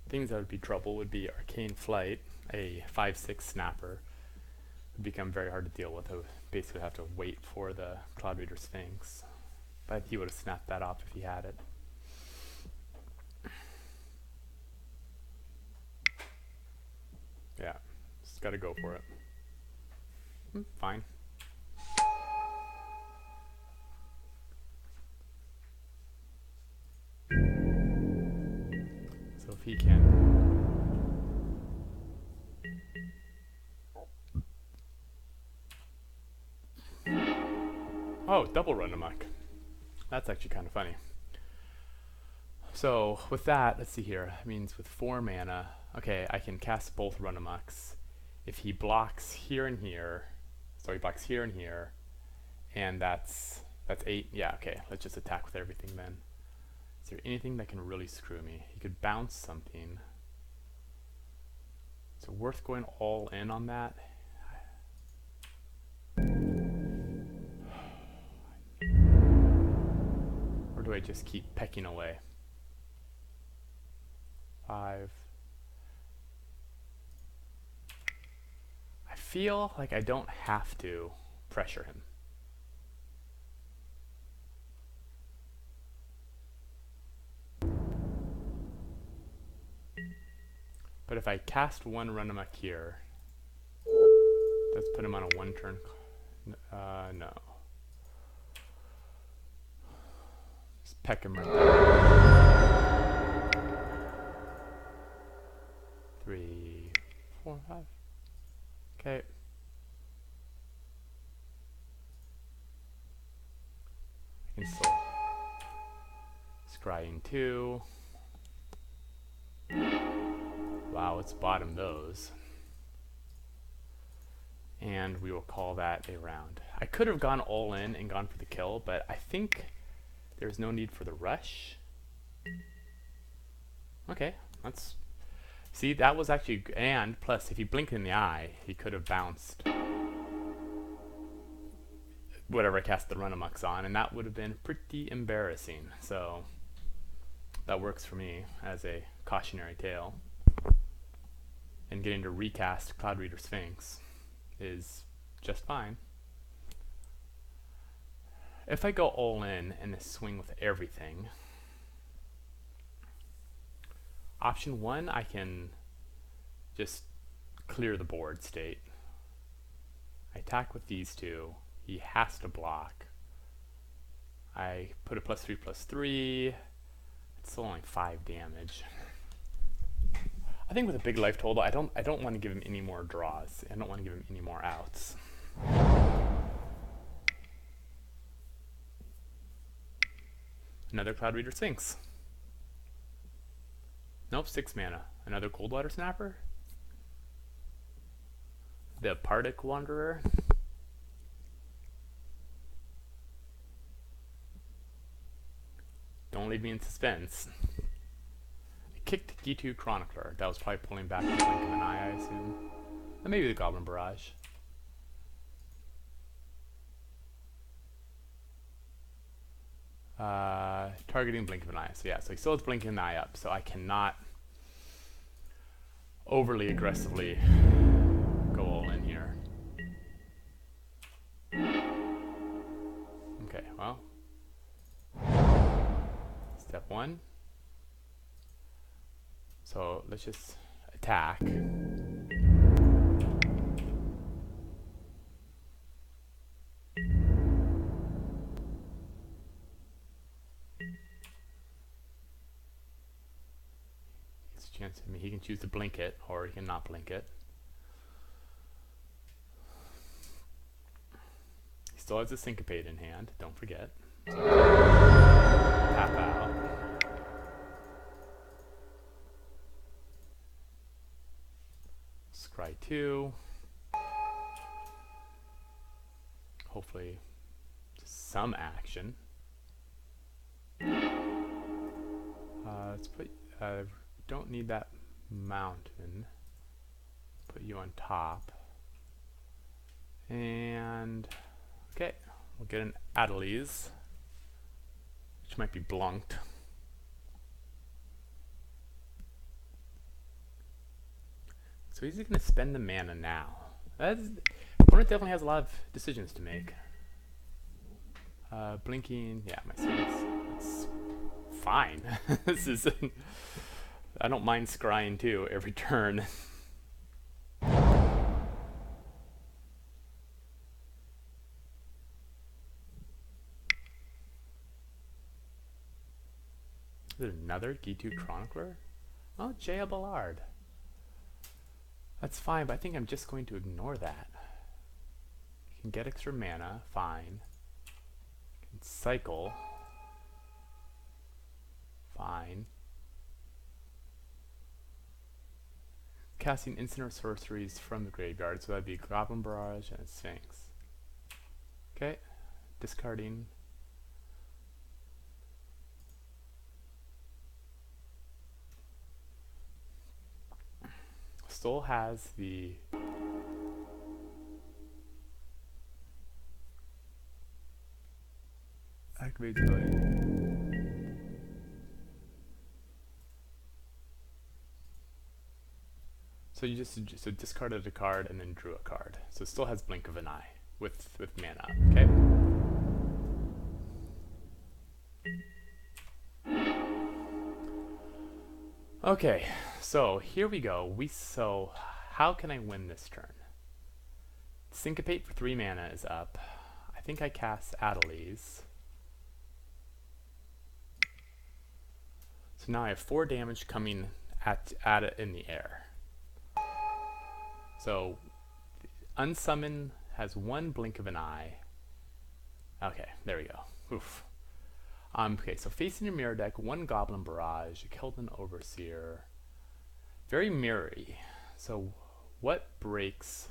S1: Things that would be trouble would be Arcane Flight, a 5/6 snapper. Would become very hard to deal with. I would basically have to wait for the Cloud Reader Sphinx. But he would have snapped that off if he had it. Yeah, just gotta go for it. Fine. So if he can... Oh, double Run Amok. That's actually kind of funny. So with that, let's see here. It means with 4 mana, okay, I can cast both Run Amoks. If he blocks here and here, so he blocks here and here, and that's 8. Yeah, okay, let's just attack with everything then. Is there anything that can really screw me? He could bounce something. Is it worth going all in on that? Or do I just keep pecking away? 5. I feel like I don't have to pressure him. But if I cast 1 Run Amok here, let's put him on a 1-turn. No. Just peck him right there. 3, 4, 5. Okay. I can still scrying 2. Wow, let's bottom those. And we will call that a round. I could have gone all in and gone for the kill, but I think there's no need for the rush. Okay, let's see. That was actually, and plus, if he blinked in the eye, he could have bounced whatever I cast the Run Amoks on, and that would have been pretty embarrassing. So that works for me as a cautionary tale. And getting to recast Cloud Reader Sphinx is just fine. If I go all in and swing with everything, Option 1, I can just clear the board state. I attack with these two. He has to block. I put a +3/+3. It's still only 5 damage. I think with a big life total, I don't want to give him any more draws. I don't want to give him any more outs. Another Cloud Reader Sphinx. Nope, 6 mana. Another Coldwater Snapper. The Pardic Wanderer. Don't leave me in suspense. I kicked G2 Chronicler. That was probably pulling back the blink of an eye, I assume. And maybe the Goblin Barrage. Targeting blink of an eye. So yeah, so he still has blink of an eye up, so I cannot overly aggressively go all in here. Okay, well. Step 1. So let's just attack. Chance. I mean, he can choose to blink it, or he can not blink it. He still has a Syncopate in hand, don't forget. So tap out. Scry 2. Hopefully, some action. Let's put. Don't need that mountain. Put you on top. And okay, we'll get an Adeliz, which might be blunked. So he's going to spend the mana now. Opponent definitely has a lot of decisions to make. Blinking, yeah, my Sphinx. It's fine. This is. I don't mind scrying too every turn. Is it another G2 Chronicler? Oh, Jaya Ballard. That's fine, but I think I'm just going to ignore that. You can get extra mana, fine. You can cycle. Fine. Casting instant or sorceries from the graveyard, so that'd be Goblin Barrage and a Sphinx. Okay, discarding. Still has the activate ability. So you just discarded a card and then drew a card. So it still has Blink of an Eye with mana. Okay. Okay. So here we go. So how can I win this turn? Syncopate for 3 mana is up. I think I cast Adeliz. So now I have 4 damage coming at it in the air. So, Unsummon has 1 Blink of an Eye. Okay, there we go. Oof. Okay, so facing your mirror deck, 1 Goblin Barrage, a Keldon Overseer. Very mirrory. So, what breaks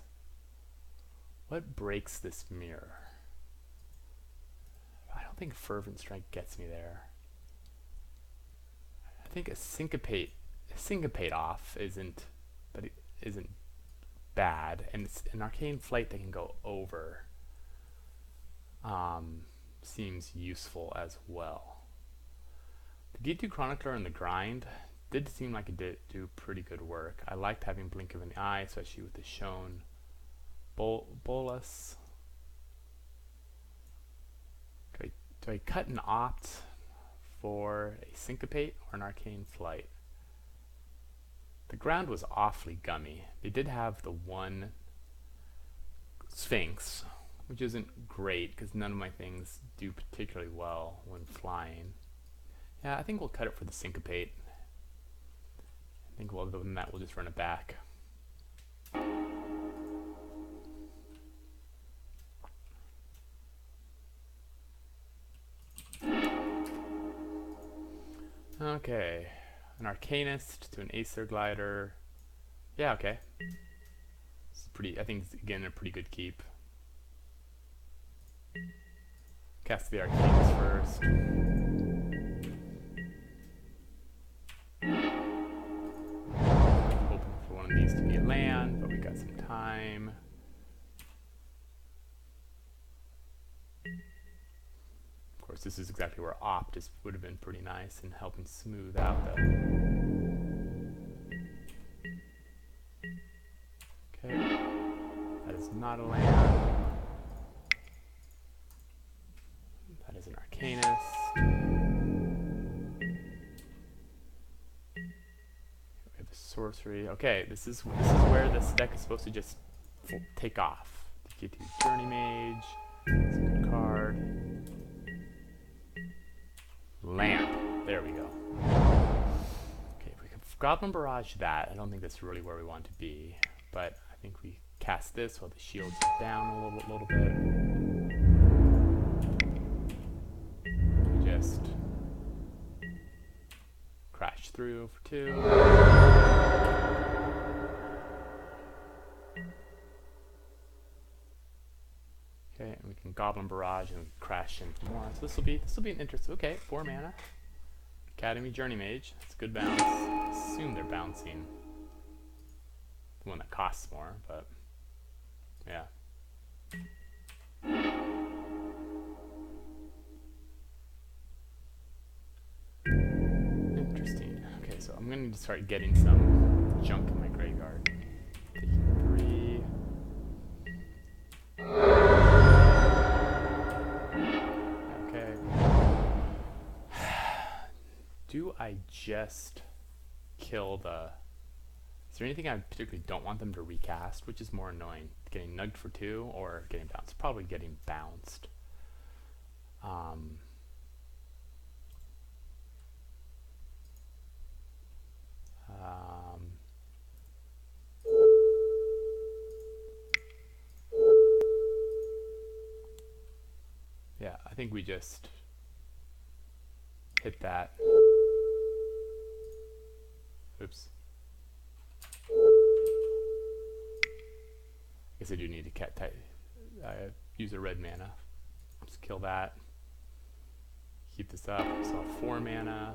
S1: this mirror? I don't think Fervent Strike gets me there. I think a Syncopate off isn't bad, and it's an Arcane Flight that can go over. Seems useful as well. The G2 Chronicler and the grind did seem like it did do pretty good work. I liked having Blink of an Eye, especially with the Shown Bolus. Do I cut and opt for a Syncopate or an Arcane Flight? The ground was awfully gummy. They did have the one Sphinx, which isn't great because none of my things do particularly well when flying. Yeah, I think we'll cut it for the syncopate. I think other than that, we'll just run it back. Okay, an Arcanist to an Acer Glider. Yeah, okay. It's pretty. I think it's, again, a pretty good keep. Cast the Arcanist first. Hoping for one of these to be a land, but we got some time. Of course, this is exactly where Opt would have been pretty nice in helping smooth out the. Okay, that is not a land. That is an Arcanist. We have a sorcery. Okay, this is where this deck is supposed to just take off. You get to Journey Mage. It's a good card. Lamp. There we go. Okay, if we can Goblin Barrage that, I don't think that's really where we want to be. But I think we cast this while the shields are down a little bit. We just crash through for 2. Okay, and we can Goblin Barrage and crash into more. So this will be an interesting. Okay, 4 mana. Academy Journey Mage. That's a good bounce. I assume they're bouncing the one that costs more, but yeah. Interesting. Okay, so I'm gonna need to start getting some junk in my graveyard. Taking 3. Okay. Do I just kill the... Is there anything I particularly don't want them to recast? Which is more annoying? Getting nugged for 2 or getting bounced? Probably getting bounced. Yeah, I think we just hit that. Oops. I guess I do need to use a red mana. Just kill that. Keep this up. So 4 mana.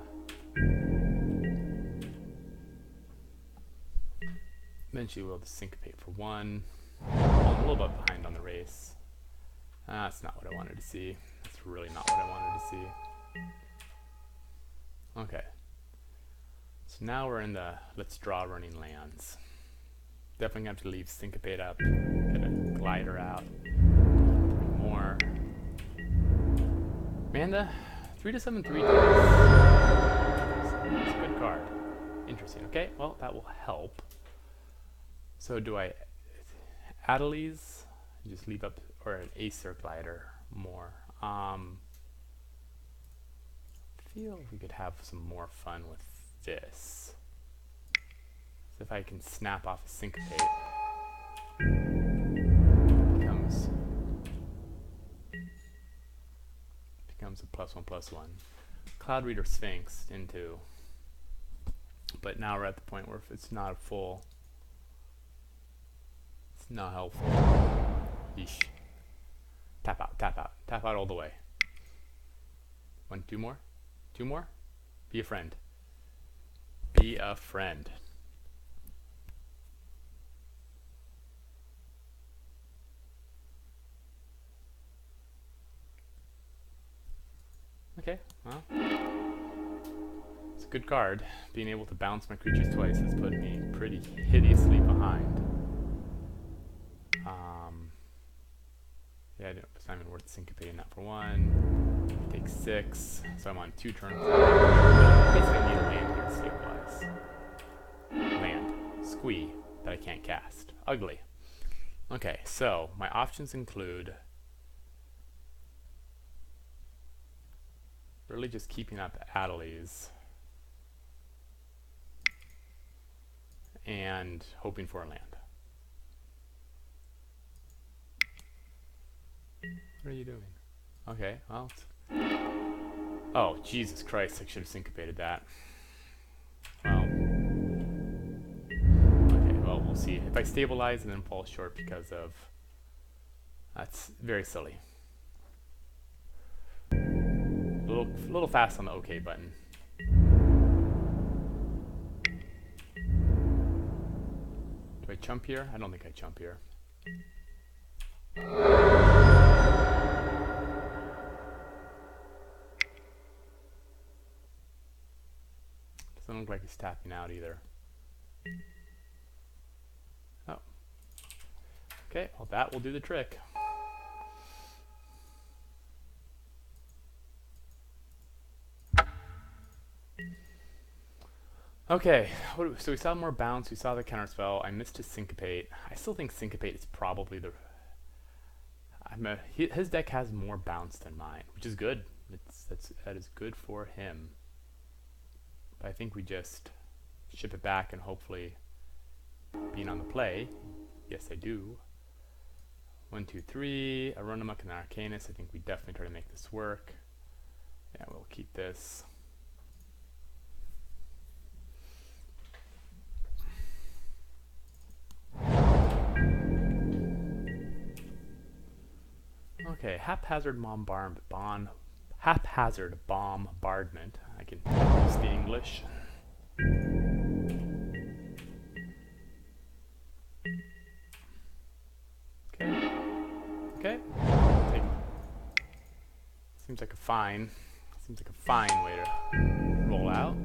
S1: Eventually we'll just syncopate for 1. I'm a little bit behind on the race. That's not what I wanted to see. That's really not what I wanted to see. Okay. So now we're in the let's draw running lands. Definitely gonna have to leave syncopate up. Get a glider out. 3 more. Manda, 3 to 7, 3 times. It's a good card. Interesting. Okay, well that will help. So do I Adelies? Just leave up, or an Acer Glider more. I feel we could have some more fun with this. So if I can snap off a syncopate, becomes a +1/+1. Cloud Reader Sphinx into, but now we're at the point where if it's not a full, it's not helpful. Yeesh. Tap out, tap out, tap out all the way. 1, 2 more? 2 more? Be a friend. Be a friend. Okay, well. It's a good card. Being able to bounce my creatures twice has put me pretty hideously behind. Yeah, it's not even worth syncopating that for 1. Take 6, so I'm on 2 turns. Basically, I need a land here to stabilize. Land. squee that I can't cast. Ugly. Okay, so my options include really just keeping up Adelies and hoping for a land. What are you doing? Okay, well. Oh, Jesus Christ, I should have syncopated that. Well. Okay, well, we'll see. If I stabilize and then fall short because of... That's very silly. A little fast on the OK button. Do I chump here? I don't think I chump here. Doesn't look like he's tapping out either. Oh. Okay, well that will do the trick. Okay, so we saw more bounce, we saw the counterspell. I missed his syncopate. I still think syncopate is probably the... his deck has more bounce than mine, which is good. That is good for him. But I think we just ship it back and hopefully being on the play. Yes, I do. 1, 2, 3. A Runamuk and an Arcanist. I think we definitely try to make this work. Yeah, we'll keep this. Okay, haphazard bombardment. I can use the English. Okay. Okay. Seems like a fine way to roll out.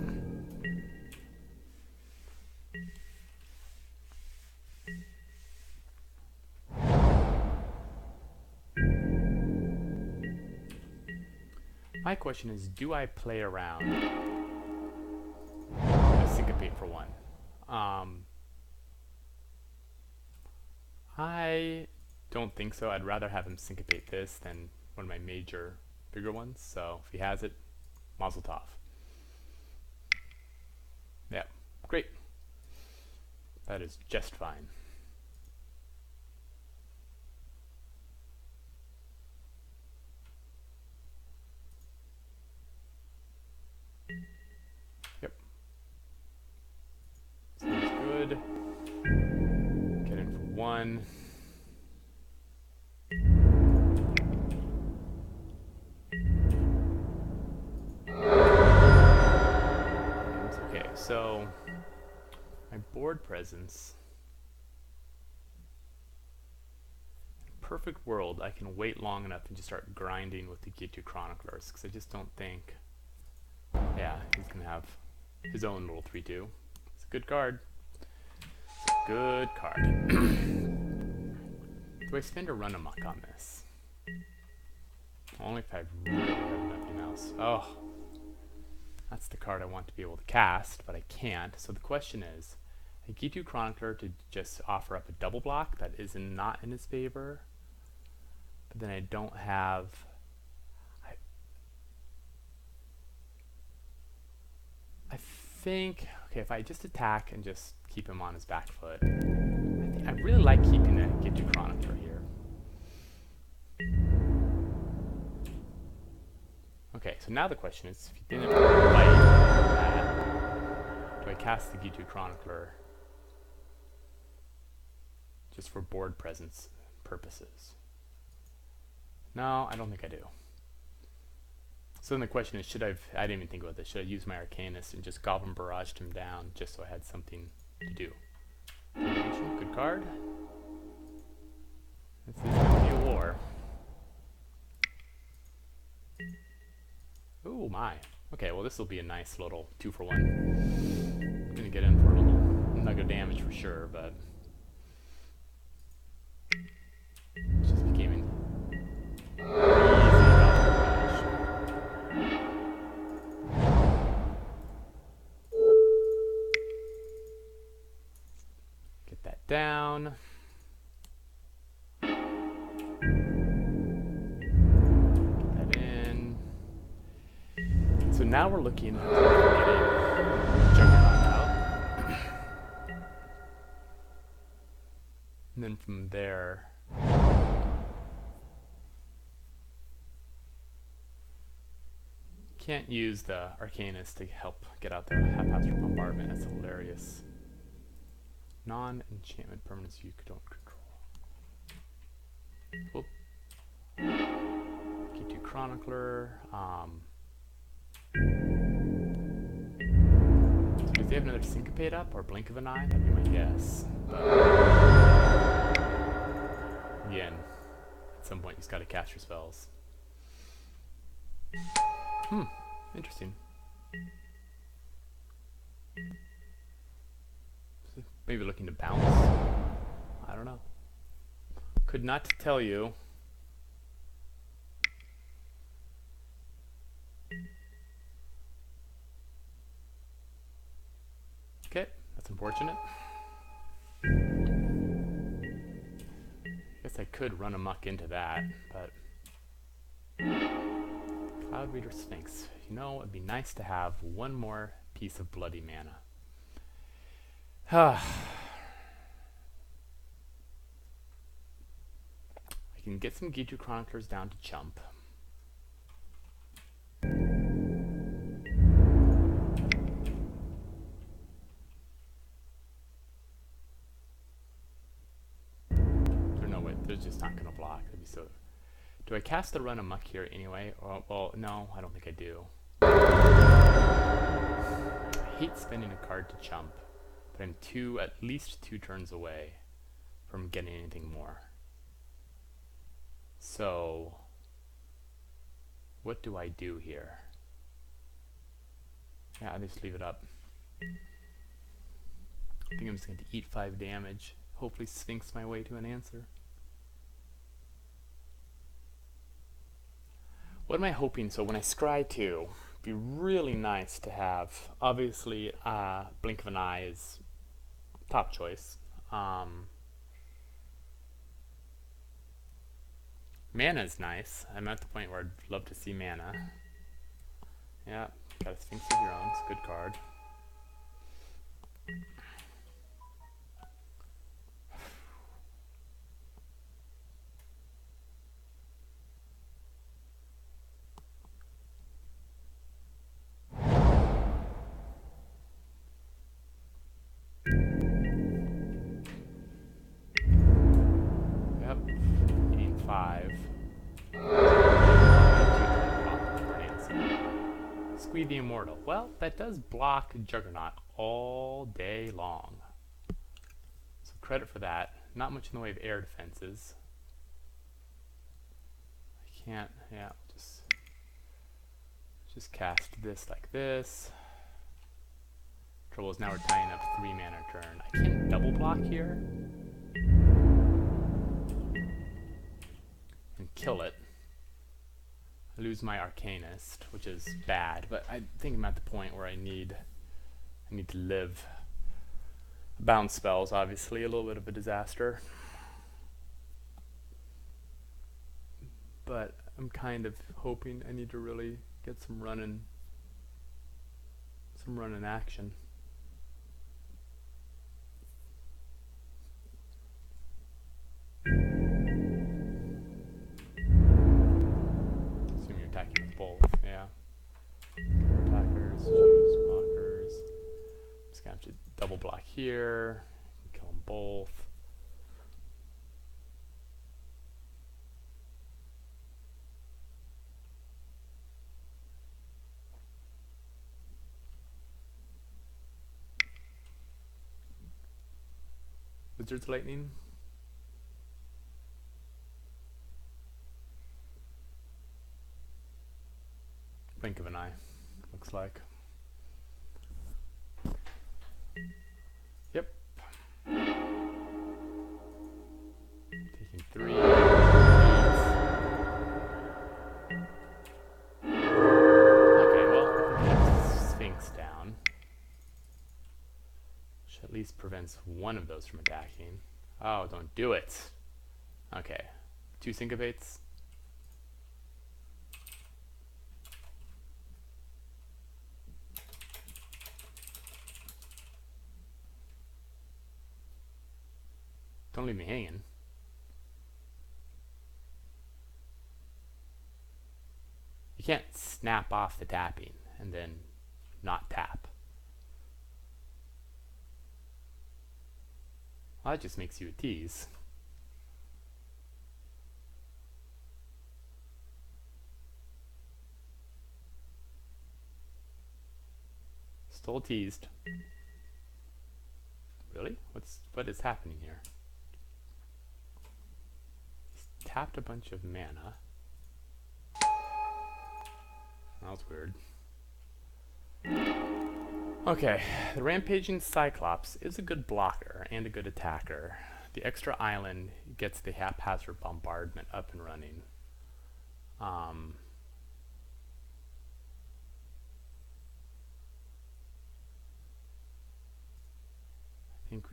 S1: My question is, do I play around a syncopate for one? I don't think so. I'd rather have him syncopate this than one of my bigger ones. So if he has it, mazel tov. Yeah, great. That is just fine. Yep. Sounds good. Get in for 1. Okay, so my board presence. Perfect world, I can wait long enough and just start grinding with the G2 Chroniclers, because I just don't think... Yeah, he's going to have his own little 3-2. It's a good card. It's a good card. Do I spend or run amok on this? Only if I really have nothing else. Oh, that's the card I want to be able to cast, but I can't. So the question is, I G2 Chronicler to just offer up a double block that is not in his favor, but then I don't have... I think, okay, if I just attack and just keep him on his back foot, I really like keeping the G2 Chronicler here. Okay, so now the question is, if you didn't bite that, do I cast the G2 Chronicler just for board presence purposes? No, I don't think I do. So then the question is, I didn't even think about this, should I use my Arcanist and just Goblin Barraged him down just so I had something to do? Good card. This is going to be a war. Ooh, my. Okay, well this will be a nice little 2-for-1. Gonna get in for a little nug of damage for sure, but... It just became an easy Goblin Barrage. down. Get that in. So now we're looking at getting Juggernaut out. And then from there, can't use the Arcanist to help get out the haphazard bombardment. That's hilarious. Non-enchantment permanents you don't control. Whoop. K2 Chronicler. So does he have another Syncopate up or Blink of an Eye? That'd be my guess. But again, at some point he's got to cast your spells. Interesting. Maybe looking to bounce. I don't know. Could not tell you. Okay, that's unfortunate. Guess I could run amok into that, but Cloud Reader Sphinx. You know, it'd be nice to have one more piece of bloody mana. I can get some K2 Chroniclers down to chump. There's no way, they're just not going to block. That'd be so. Do I cast the run amok here anyway? Well, no, I don't think I do. I hate spending a card to chump, but I'm at least two turns away from getting anything more. So, what do I do here? Yeah, I just leave it up. I think I'm just going to eat 5 damage. Hopefully Sphinx my way to an answer. What am I hoping? So when I scry 2, it'd be really nice to have, obviously, Blink of an Eye is top choice. Mana is nice. I'm at the point where I'd love to see mana. Yeah, got a Sphinx of your own. It's a good card. Squeeze the Immortal. Well, that does block Juggernaut all day long. So credit for that. Not much in the way of air defenses. I can't, yeah, just cast this like this. Trouble is now we're tying up 3 mana a turn. I can't double block here and kill it. I lose my Arcanist, which is bad, but I think I'm at the point where I need to live. Bounce spells, obviously, a little bit of a disaster. But I'm kind of hoping I need to really get some running action. Attacking with both, yeah. Attackers, choose blockers. Just gonna have to double block here. Kill them both. Wizard's Lightning. Blink of an Eye, looks like. Yep. Taking 3. Okay, well, Sphinx down. Should at least least prevents one of those from attacking. Oh, don't do it. Okay. 2 syncopates. Don't leave me hanging. You can't snap off the tapping and then not tap. Well, that just makes you a tease. Still teased. Really? What is happening here? He's tapped a bunch of mana. That was weird. Okay, the Rampaging Cyclops is a good blocker and a good attacker. The extra island gets the haphazard bombardment up and running. I think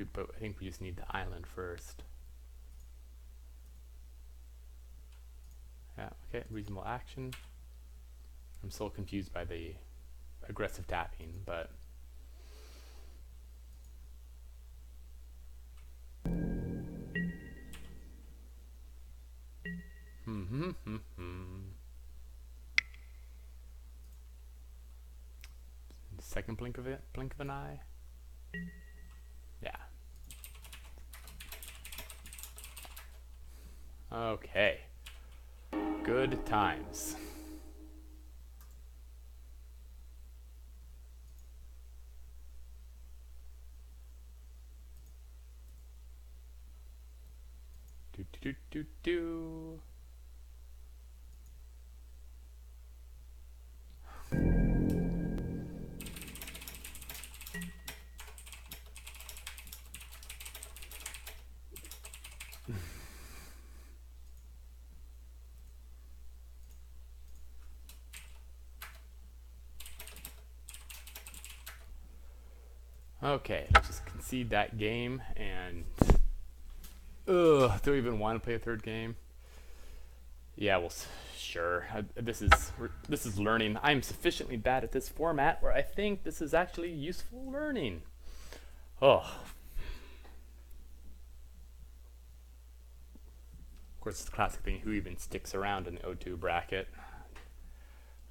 S1: we just need the island first. Yeah, okay, reasonable action. I'm still confused by the aggressive tapping, but second blink of an eye. Yeah. Okay. Good times. Do. Okay, let's just concede that game and do we even want to play a third game? Yeah, well, sure. This is learning. I'm sufficiently bad at this format where I think this is actually useful learning. Oh. Of course, it's the classic thing. Who even sticks around in the O2 bracket?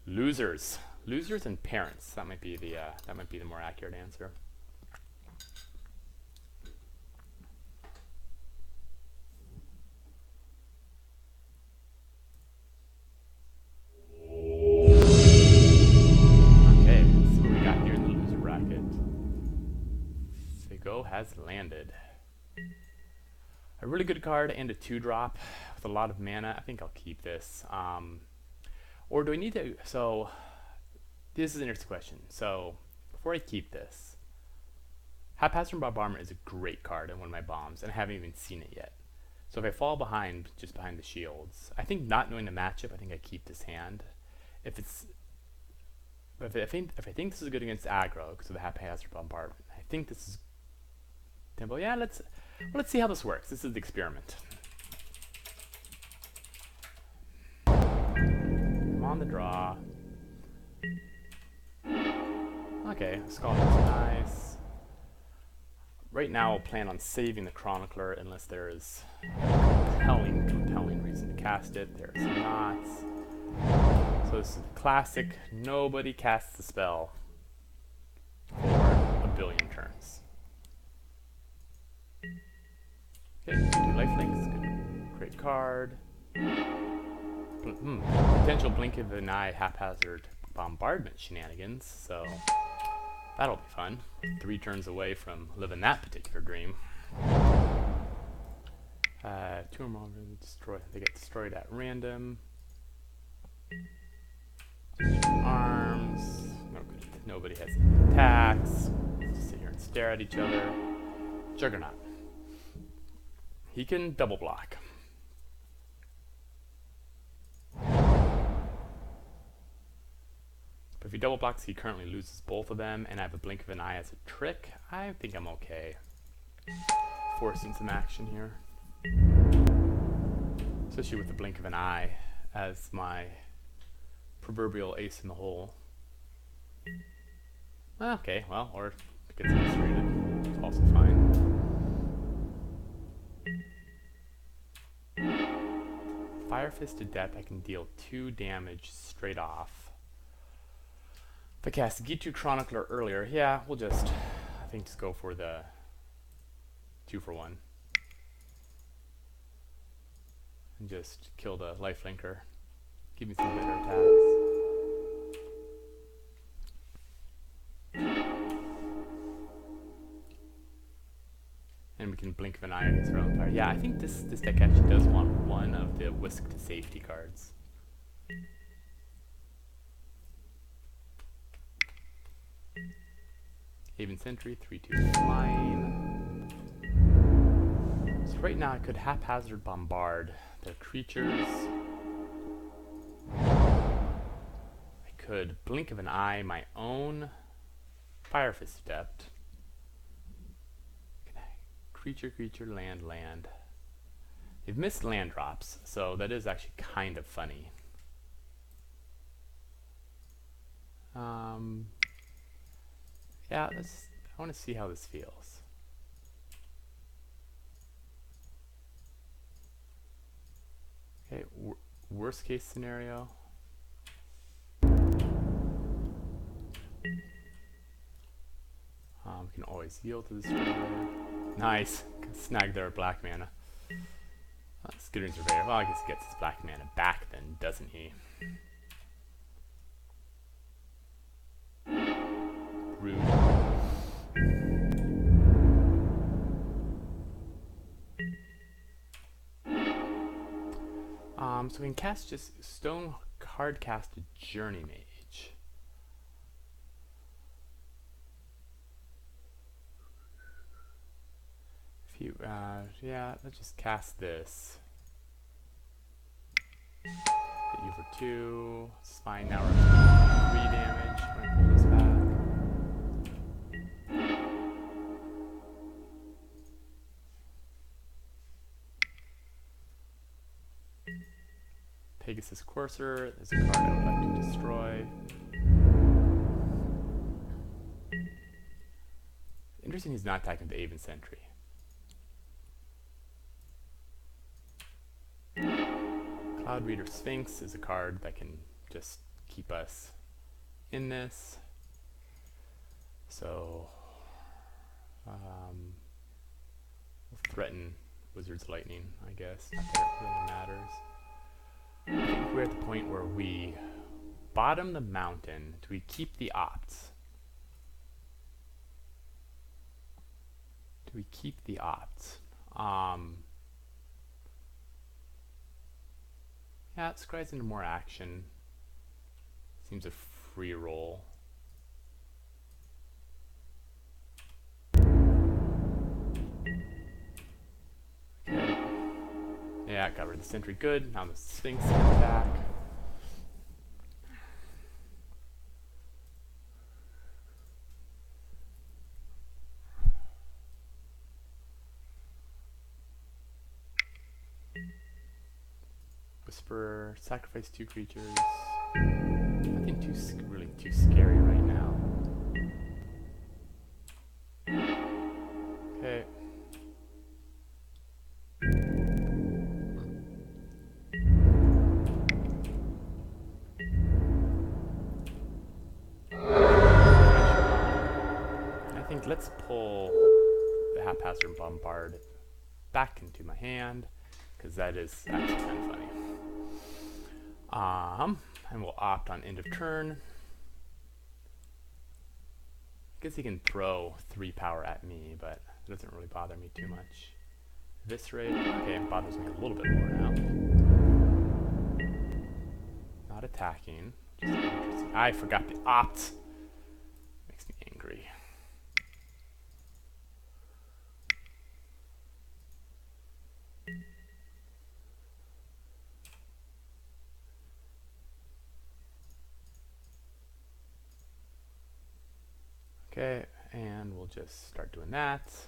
S1: Losers and parents. That might be the more accurate answer. Has landed. A really good card and a 2-drop with a lot of mana. I think I'll keep this. Or do I need to? So this is an interesting question. So before I keep this, Haphazard Bombardment is a great card in one of my bombs, and I haven't even seen it yet. So if I fall behind, just behind the shields, I think not knowing the matchup, I think I keep this hand. If I think this is good against aggro because of the Haphazard Bombardment, I think this is tempo. Yeah, let's see how this works. This is the experiment. I'm on the draw. Okay, Scholar's nice. Right now, I'll plan on saving the Chronicler unless there is a compelling reason to cast it. There's not. So this is classic. Nobody casts the spell for a billion turns. Okay, 2 lifelinks, good, great card. Potential blink of an eye haphazard bombardment shenanigans, so that'll be fun. 3 turns away from living that particular dream. 2 or more they get destroyed at random. Arms, no good. Nobody has attacks. Just sit here and stare at each other. Juggernaut. He can double block. But if he double blocks, he currently loses both of them, and I have a blink of an eye as a trick. I think I'm okay. forcing some action here. Especially with the blink of an eye as my proverbial ace in the hole. Okay, well, or it gets illustrated. It's also fine. Fire Fist to depth, I can deal 2 damage straight off. If I cast Gitu Chronicler earlier, yeah, we'll just, I think, just go for the 2 for 1. And just kill the lifelinker. Give me some better attacks. And we can blink of an eye against our own fire. Yeah, I think this deck actually does want one of the Whisk to Safety cards. Haven Sentry, 3/2 flying. So right now I could haphazard bombard the creatures. I could blink of an eye my own Fire Fist Adept. Creature, land. They've missed land drops, so that is actually kind of funny. Yeah, I want to see how this feels. Okay, worst case scenario. We can always yield to this Surveyor. Nice. Can snag their black mana. Skittering Surveyor. Well, I guess he gets his black mana back then, doesn't he? Rude. So we can cast just Stone Card cast a Journey Mage. If you, yeah, let's just cast this. Hit you for 2. Spine now we're up to 3 damage. I'm gonna pull this back. Pegasus Courser, there's a card I would like to destroy. Interesting he's not attacking the Haven Sentry. Cloud Reader Sphinx is a card that can just keep us in this. So, we'll threaten Wizard's Lightning, I guess. Not that it really matters. I think we're at the point where we bottom the mountain. Do we keep the opts? Do we keep the opts? Yeah, it scries into more action. Seems a free roll. Okay. Yeah, got rid of the Sentry. Good. Now the Sphinx can attack. Whisper, sacrifice 2 creatures. Nothing really too scary right now. Okay. I think let's pull the Haphazard Bombard back into my hand, because that is actually kind of funny. And we'll opt on end of turn. I guess he can throw 3 power at me, but it doesn't really bother me too much. Viscerate, okay, it bothers me a little bit more now. Not attacking. Just interesting. I forgot the opt. Makes me angry. Okay, and we'll just start doing that.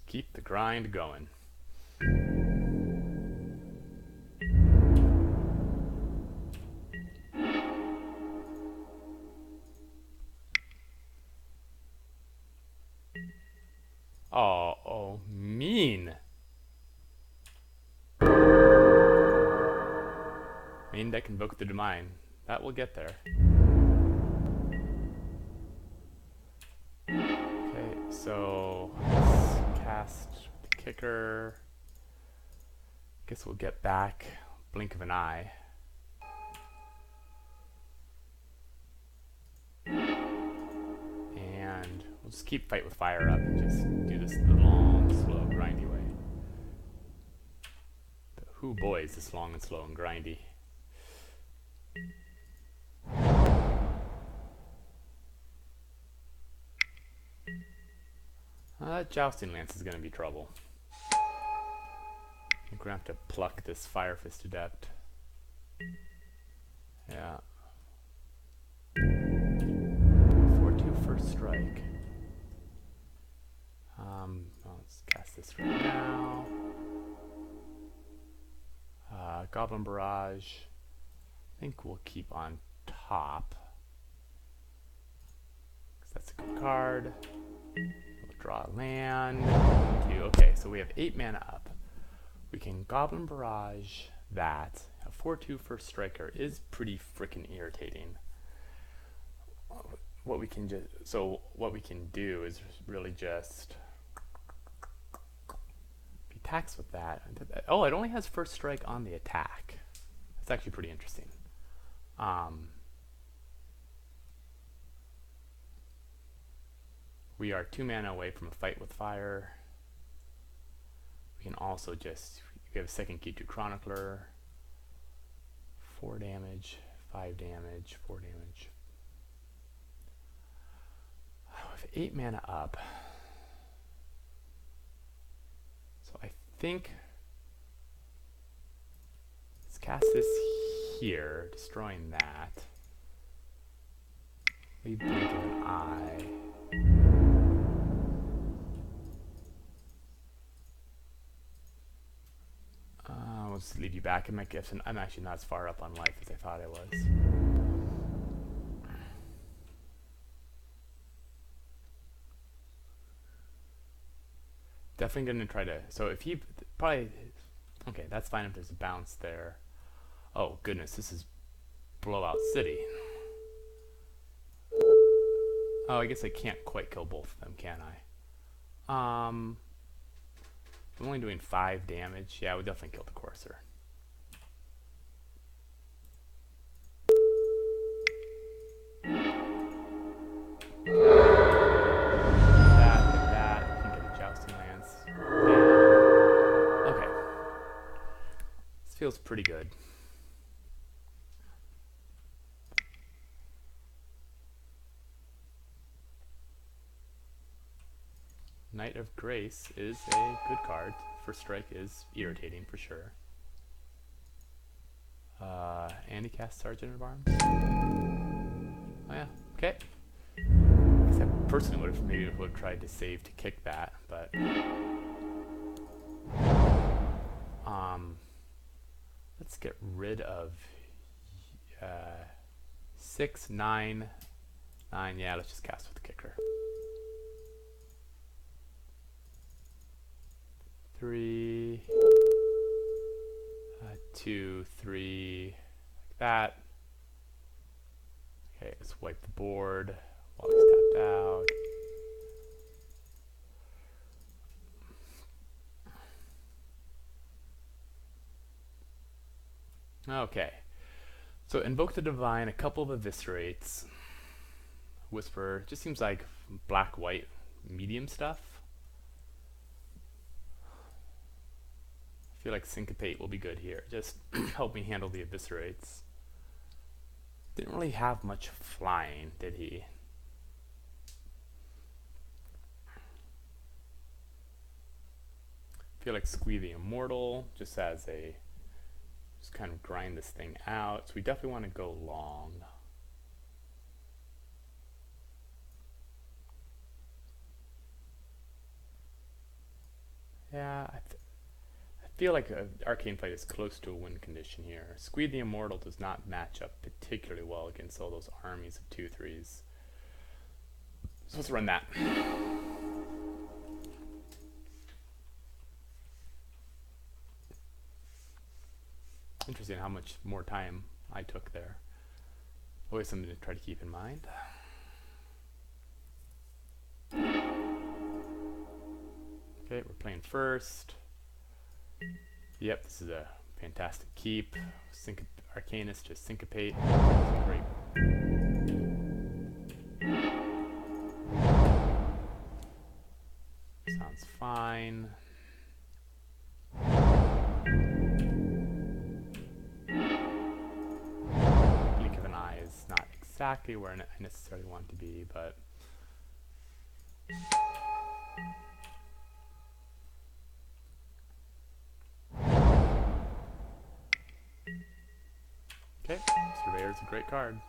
S1: keep the grind going. Oh, mean. Main deck Invoke the Divine. That will get there. Okay, so let's cast the kicker. Guess we'll get back Blink of an Eye. And we'll just keep Fight with Fire up and just do this the long, slow, grindy way. But whoo boy, is this long and slow and grindy. That Jousting Lance is going to be trouble. I think we're going to have to pluck this Fire Fist Adept. Yeah. 4-2 first strike. Let's cast this right now. Goblin Barrage. I think we'll keep on top. 'Cause that's a good card. We'll draw a land. Okay, so we have 8 mana up. We can Goblin Barrage that. A 4-2 first striker is pretty freaking irritating. What we can do is really just be taxed with that. Oh, it only has first strike on the attack. That's actually pretty interesting. We are 2 mana away from a Fight with Fire. We can also just, we have a second key to Chronicler. 4 damage, 5 damage, 4 damage. We have 8 mana up. So I think let's cast this here, destroying that. Leave Blink of an Eye. We'll just leave you back in my gifts, and I'm actually not as far up on life as I thought I was. Definitely going to try to, so if he, probably, okay, that's fine if there's a bounce there. Oh goodness, this is Blowout City. Oh, I guess I can't quite kill both of them, can I? I'm only doing 5 damage. Yeah, we definitely killed the Courser. That, we can get a Jousting Lance. Okay. This feels pretty good. Knight of Grace is a good card. First strike is irritating for sure. And he casts Sergeant of Arms. Oh yeah, okay. I guess I personally would have tried to save to kick that, but let's get rid of 6, 9, 9. Yeah, let's just cast with the kicker. 3, 2, 3, like that. Okay, let's wipe the board while he's tapped out. Okay, so Invoke the Divine, a couple of Eviscerates. Whisper, just seems like black-white medium stuff. I feel like Syncopate will be good here. Just help me handle the Eviscerates. Didn't really have much flying, did he? I feel like Squee the Immortal just as a, just kind of grind this thing out. So we definitely want to go long. Yeah, I feel like Arcane Fight is close to a win condition here. Squeed the Immortal does not match up particularly well against all those armies of 2/3s. So let's run that. Interesting how much more time I took there. Always something to try to keep in mind. Okay, we're playing first. Yep, this is a fantastic keep. Arcanist to syncopate. Great. Sounds fine. Blink of an eye is not exactly where I necessarily want to be, but okay, Surveyor's a great card.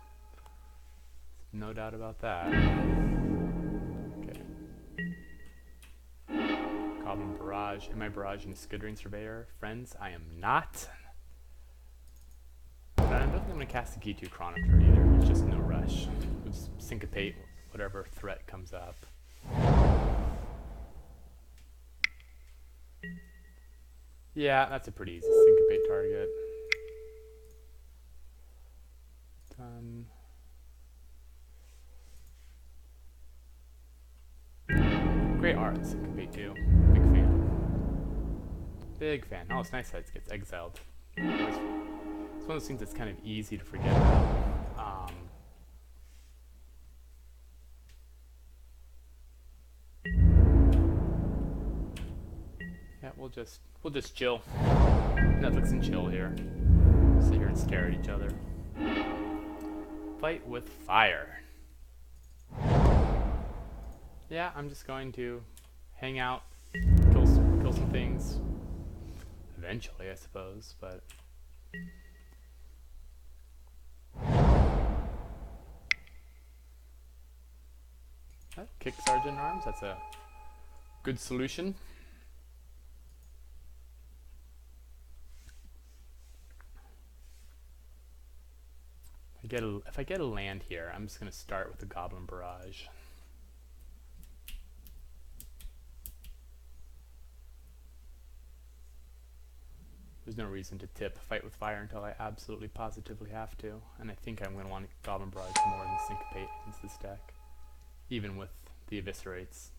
S1: No doubt about that. Okay. Goblin Barrage. Am I barraging a Skittering Surveyor? Friends, I am not. But I don't think I'm going to cast the G2 Chronicler either. There's just no rush. We'll just syncopate whatever threat comes up. Yeah, that's a pretty easy syncopate target. Done. Great art, syncopate too. Big fan. Big fan. Oh, it's nice that it gets exiled. It's one of those things that's kind of easy to forget about. Yeah, we'll just chill. Netflix and chill here. Sit here and stare at each other. Fight with fire. Yeah, I'm just going to hang out, kill some things. Eventually, I suppose, but kick Sergeant Arms. That's a good solution. If I get a land here, I'm just going to start with the Goblin Barrage. There's no reason to tip Fight with Fire until I absolutely positively have to, and I think I'm going to want Goblin Barrage more than Syncopate against this deck, even with the Eviscerates.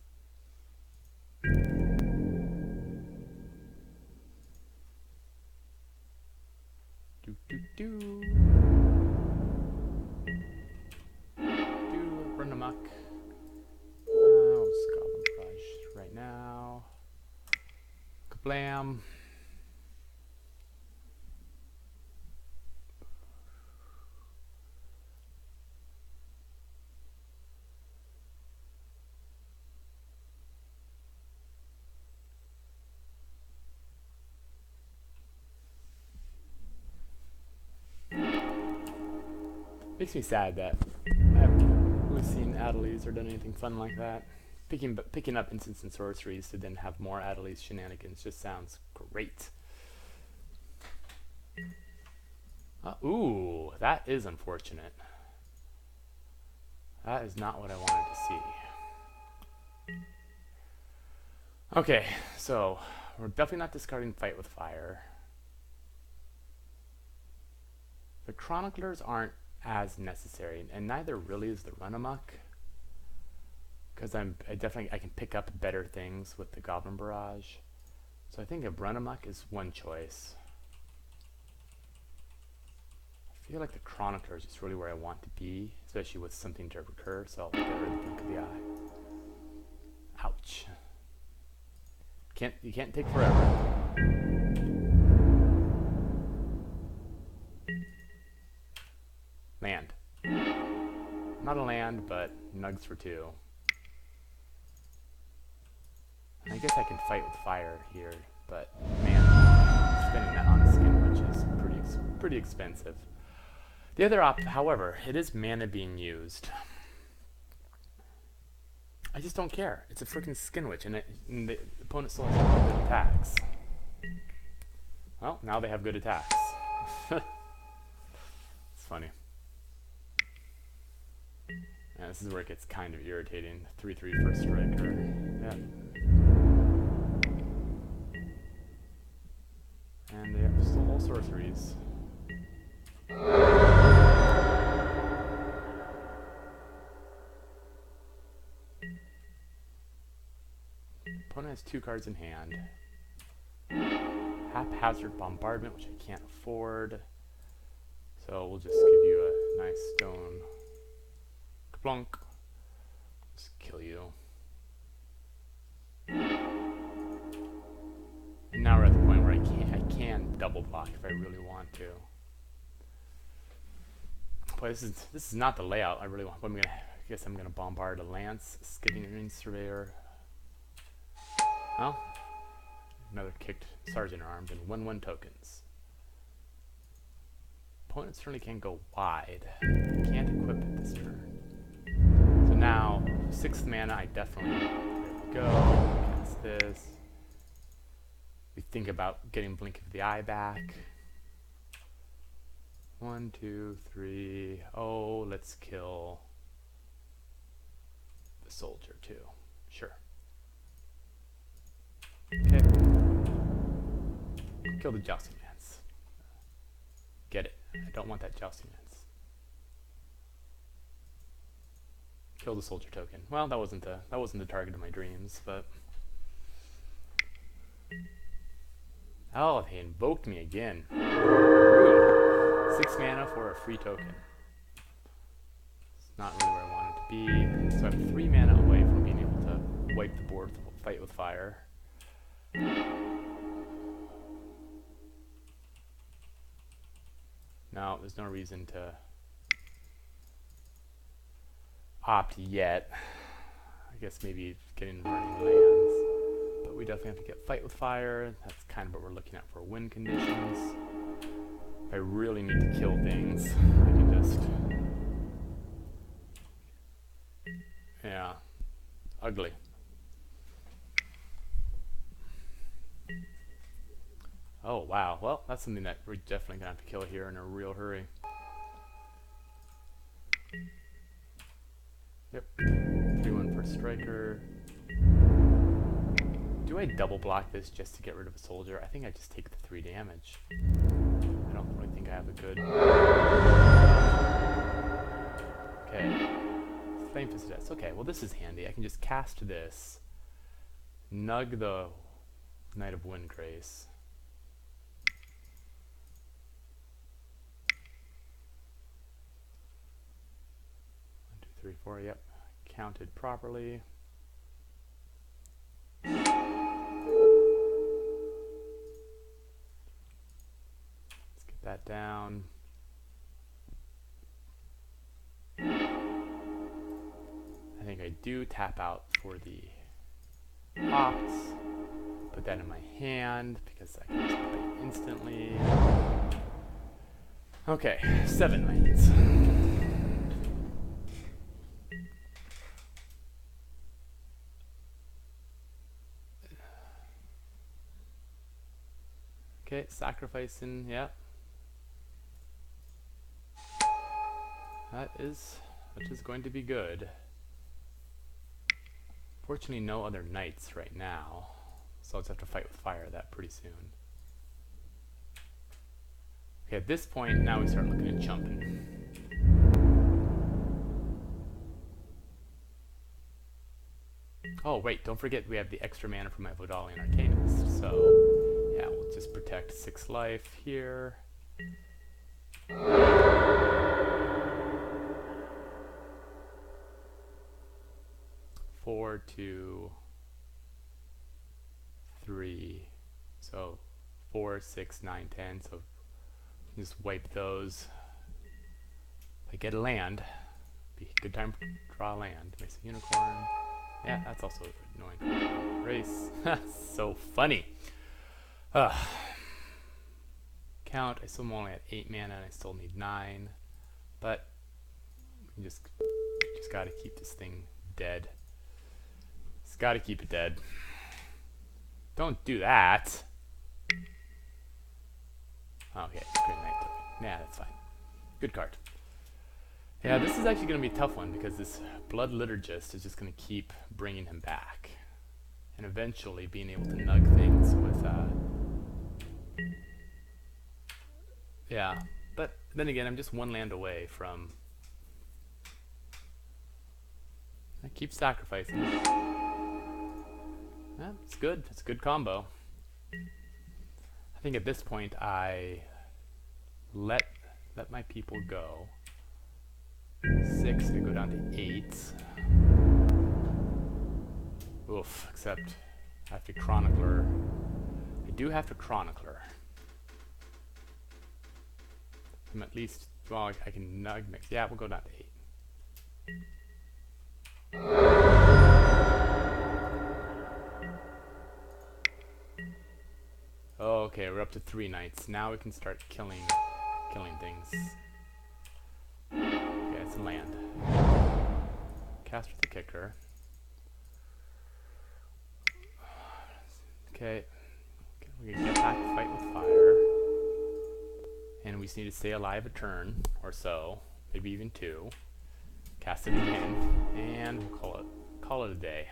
S1: Run amok. I'll just Goblin Barrage right now. Kablam. Makes me sad that I haven't really seen Adelies or done anything fun like that. Picking up instants and sorceries to then have more Adelies shenanigans just sounds great. Ooh, that is unfortunate. That is not what I wanted to see. Okay, so we're definitely not discarding Fight with Fire. The Chroniclers aren't as necessary, and neither really is the Run Amok, because I can pick up better things with the Goblin Barrage. So I think a Run Amok is one choice. I feel like the Chronicler is just really where I want to be, especially with something to recur, so I'll get rid of the Blink of the Eye. Ouch. You can't take forever. Land. Not a land, but nugs for 2. I guess I can Fight with Fire here, but man, spending that on a Skin Witch is pretty expensive. The other however, it is mana being used. I just don't care. It's a freaking Skin Witch, and the opponent still has good attacks. Well, now they have good attacks. It's funny. Yeah, this is where it gets kind of irritating. 3/3 for a striker. Yeah. And they have still all sorceries. Opponent has 2 cards in hand. Haphazard Bombardment, which I can't afford. So we'll just give you a nice stone. Kaplunk. Just kill you. And now we're at the point where I can double block if I really want to. Boy, this is not the layout I really want. I guess I'm gonna bombard a lance, skidding surveyor. Well, another kicked sergeant armed and 1/1 tokens. Opponent certainly can go wide. Can't equip it this turn. So now 6th mana, I definitely there we go. Cast this. We think about getting Blink of the Eye back. 1, 2, 3. Oh, let's kill the soldier too. Sure. Okay. Kill the Jousting Lance. Get it. I don't want that Jousting Lance. Kill the soldier token. Well, that wasn't the target of my dreams, but oh, they invoked me again. Rude. 6 mana for a free token. It's not really where I wanted to be. So I'm 3 mana away from being able to wipe the board with Fight with Fire. No, there's no reason to opt yet. I guess maybe getting running lands. But we definitely have to get Fight with Fire. That's kind of what we're looking at for win conditions. If I really need to kill things, I can just... Yeah. Ugly. Oh, wow. Well, that's something that we're definitely going to have to kill here in a real hurry. Yep. 3/1 for striker. Do I double block this just to get rid of a soldier? I think I just take the 3 damage. I don't really think I have a good... Okay. Flame Fist. Okay, well this is handy. I can just cast this. Nug the Knight of Windgrace. 3, 4, yep. Counted properly. Let's get that down. I think I do tap out for the ops. Put that in my hand because I can just play instantly. Okay, 7 lands. Okay, sacrificing, yeah. That is going to be good. Fortunately, no other knights right now, so I'll just have to fight with fire that pretty soon. Okay, at this point, now we start looking at jumping. Oh wait, don't forget we have the extra mana from my Vodalian Arcanist, so yeah, we'll just protect 6 life here. 4, 2, 3, so 4, 6, 9, 10, so just wipe those. If I get a land, be a good time to draw a land. Makes a unicorn. Yeah, that's also annoying. Race. So funny. Count, I still am only at 8 mana and I still need 9. But we just gotta keep this thing dead. Just gotta keep it dead. Don't do that. Okay, good night. Yeah, that's fine. Good card. Yeah, this is actually going to be a tough one because this Blood Liturgist is just going to keep bringing him back. And eventually being able to nug things with, yeah. But then again, I'm just one land away from... I keep sacrificing. Yeah, it's good. It's a good combo. I think at this point I let my people go. 6, I go down to 8. Oof, except I have to Chronicler. I do have to Chronicler. I'm at least, well, I can nug mix. Yeah, we'll go down to 8. Okay, we're up to 3 knights. Now we can start killing things. Okay, it's a land. Cast with the kicker. Okay, we can get back to fight with fire. And we just need to stay alive a turn or so, maybe even 2. Cast it again, and we'll call it a day.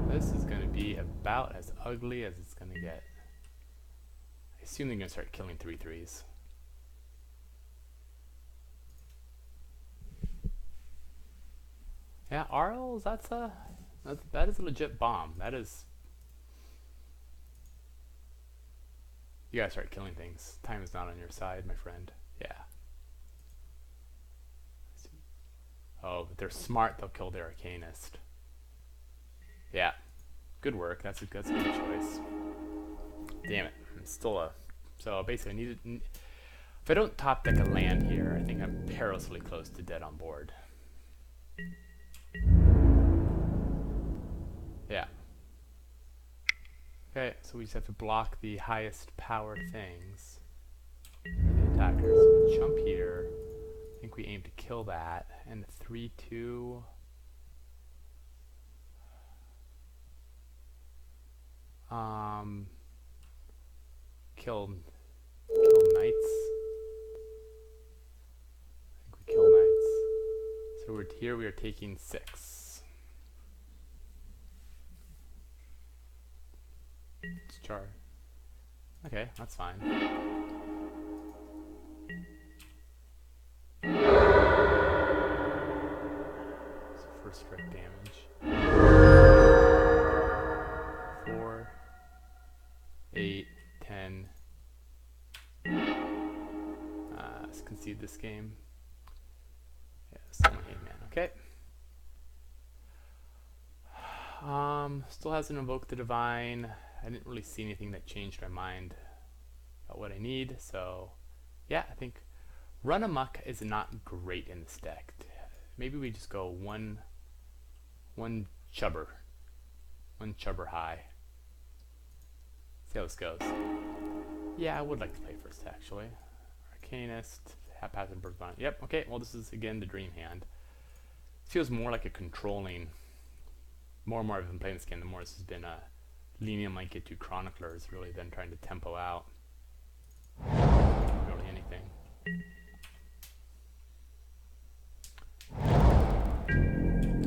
S1: This is going to be about as ugly as it's going to get. I assume they're going to start killing 3/3s. Yeah, Arls, that is a legit bomb. That is... You gotta start killing things. Time is not on your side, my friend. Yeah. Oh, but they're smart. They'll kill their Arcanist. Yeah. Good work. That's a good choice. Damn it. I'm still a... So basically I needed... If I don't top deck a land here, I think I'm perilously close to dead on board. Yeah. Okay, so we just have to block the highest power things. The attackers. So jump here. I think we aim to kill that. And the 3/2. Kill knights. I think we kill knights. So here we are taking 6. It's char. Okay, that's fine. So first strike damage. 4, 8, 10. Let's concede this game. Yeah, still my 8 man. Okay. Still hasn't invoked the divine. I didn't really see anything that changed my mind about what I need, so yeah, I think Run Amok is not great in this deck. Maybe we just go one chubber high. See how this goes. Yeah, I would like to play first, actually. Arcanist, haphazard divine. Yep, okay, well this is again the dream hand. It feels more like a controlling. More and more I've been playing this game, the more this has been leaning on my get to Chroniclers, really than trying to tempo out really anything.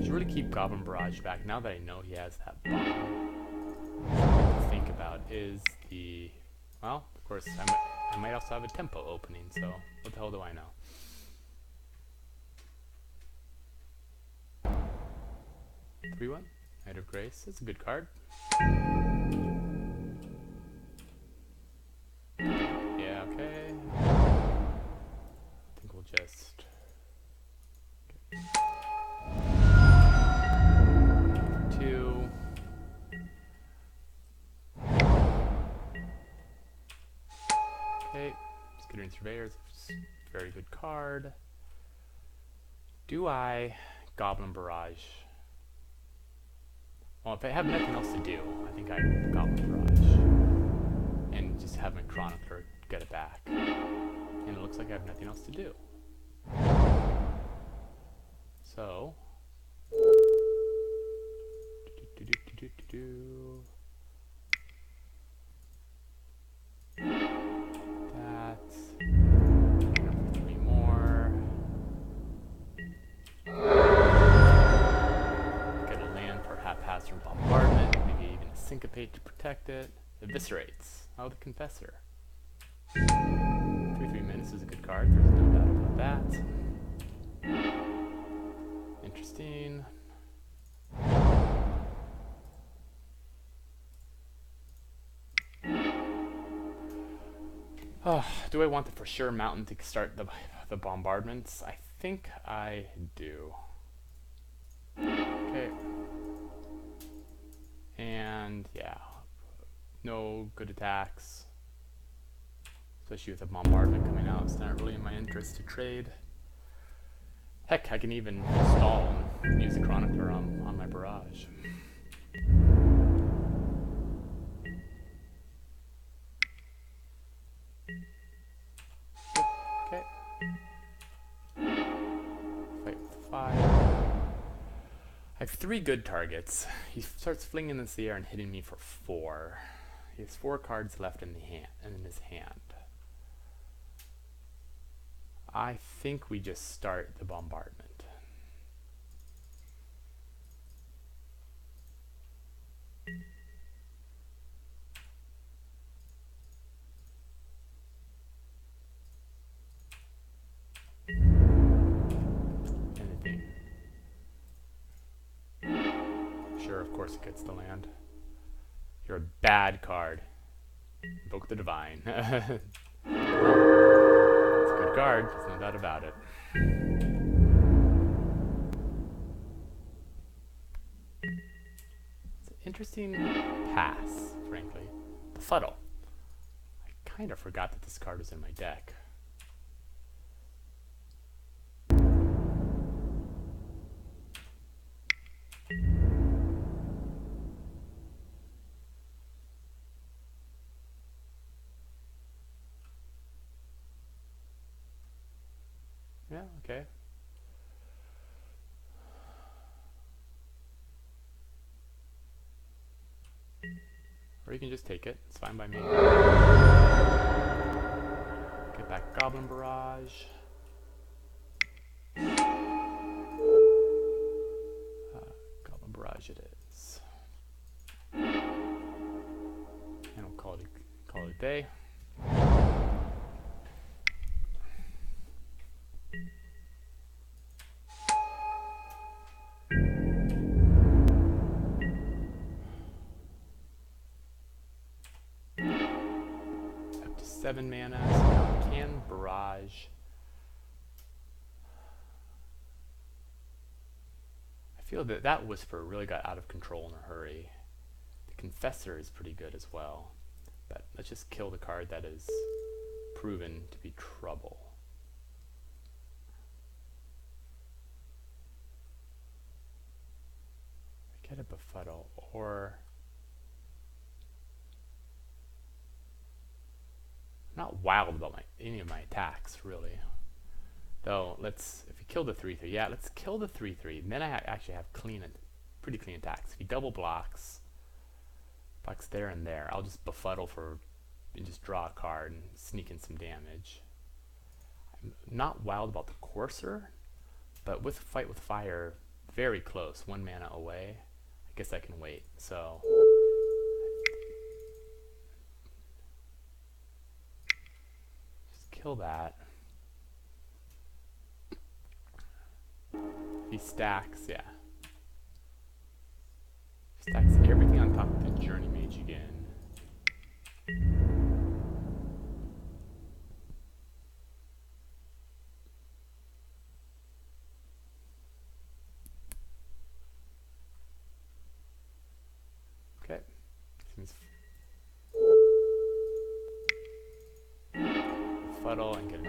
S1: Should really keep Goblin Barrage back now that I know he has that bomb. What to think about is the... Well, of course, I might also have a tempo opening, so what the hell do I know? Three-1? Knight of Grace. That's a good card. Yeah, okay. I think we'll just... Okay. 2. Okay. Skittering Surveyors. Very good card. Do I Goblin Barrage? Well, if I have nothing else to do, I think I Goblin Barrage and just have my Chronicler get it back. And it looks like I have nothing else to do. So that's 3 more. Get a land for haphazard bombardment, maybe even syncopate to protect it. Eviscerates. Oh, the Confessor. 3/3 menace is a good card, there's no doubt about that. Interesting. Oh, do I want the for sure mountain to start the bombardments? I think I do. Okay. And yeah, no good attacks. Especially with a bombardment coming out, it's not really in my interest to trade. Heck, I can even stall and use the Chronicler on my barrage. Okay. Fight with fire. I have 3 good targets. He starts flinging this in the air and hitting me for 4. He has 4 cards left in his hand. I think we just start the bombardment. Anything. Sure, of course it gets the land. You're a bad card. Invoke the Divine. It's a good card, there's no doubt about it. It's an interesting pass, frankly. Befuddle. I kind of forgot that this card was in my deck. Yeah, okay. Or you can just take it. It's fine by me. Get back Goblin Barrage. Goblin Barrage it is. And we'll call it a day. Up to 7 mana, so now we can barrage. I feel that Whisper really got out of control in a hurry. The Confessor is pretty good as well. But let's just kill the card that is proven to be trouble. I get a Befuddle, or I'm not wild about any of my attacks, really. Though, if we kill the 3/3, yeah, let's kill the 3/3. And then I actually have pretty clean attacks. If he double blocks there and there, I'll just Befuddle and just draw a card and sneak in some damage. I'm not wild about the Courser, but with Fight with Fire, very close, 1 mana away. I guess I can wait. So just kill that. He stacks, yeah. Stacks everything on top of the Journey Mage again. Okay. Seems Fuddle and get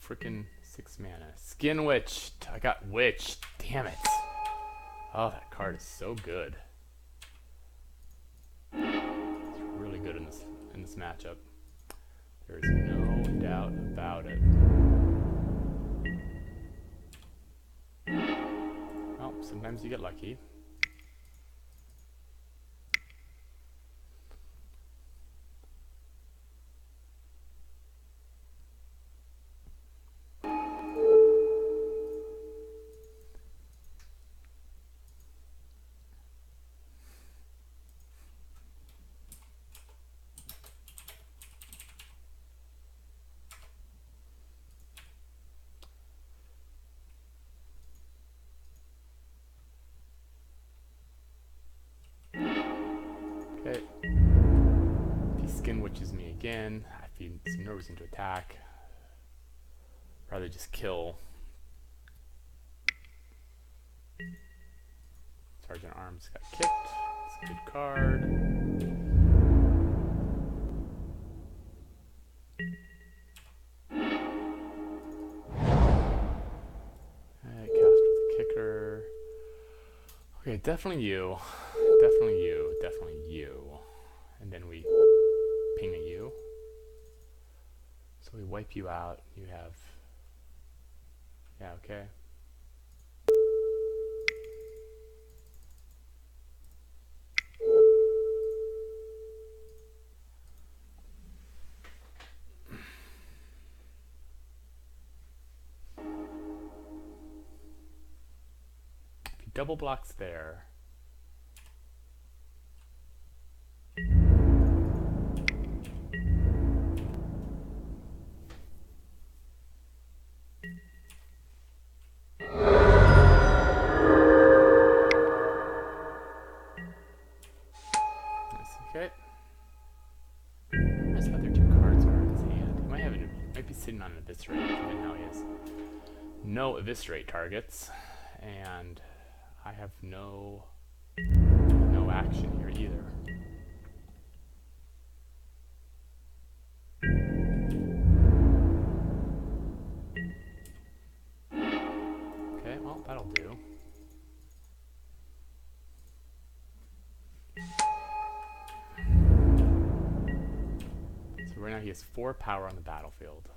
S1: freaking 6 mana. Skin Witched. I got Witched. Damn it. Oh, that card is so good. It's really good in this in this matchup. There is no doubt about it. Well, sometimes you get lucky. Okay. He skin witches me again. I feel no reason to attack. Rather just kill. Sergeant Arms got kicked. It's a good card. Cast with the kicker. Okay, definitely you. Definitely you. Definitely you. And then we ping a you. So we wipe you out. You have... Yeah, okay. If he double blocks there... Okay. Where's the other two cards are in his hand? He might be sitting on an eviscerate, even now he has no eviscerate targets, and I have no action here either. Okay, well, that'll do. Right now he has 4 power on the battlefield.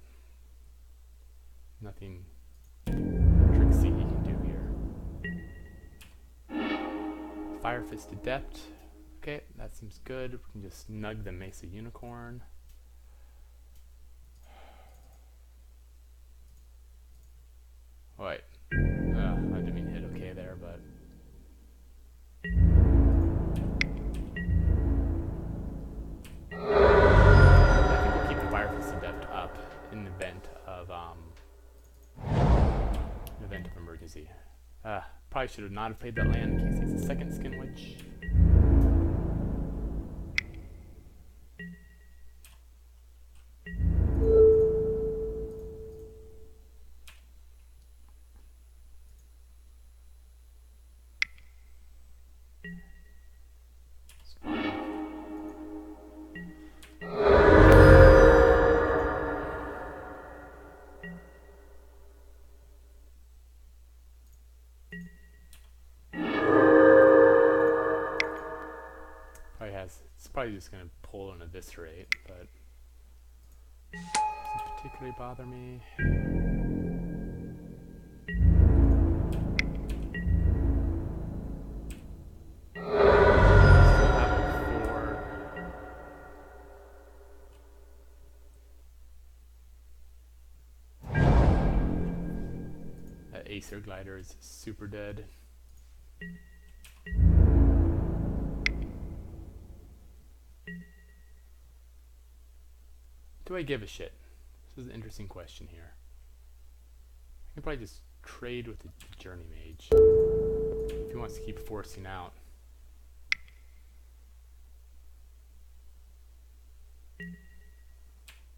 S1: Nothing tricksy he can do here. Fire Fist Adept. Okay, that seems good. We can just nug the Mesa Unicorn. Oh, wait. I didn't mean to hit okay there, but... in the event of emergency. Probably should have not played that land in case he has a second Skin Witch. It's probably just going to pull an eviscerate, but doesn't particularly bother me. Still have 4. That Acer Glider is super dead. Do I give a shit? This is an interesting question here. I can probably just trade with the Journey Mage if he wants to keep forcing out.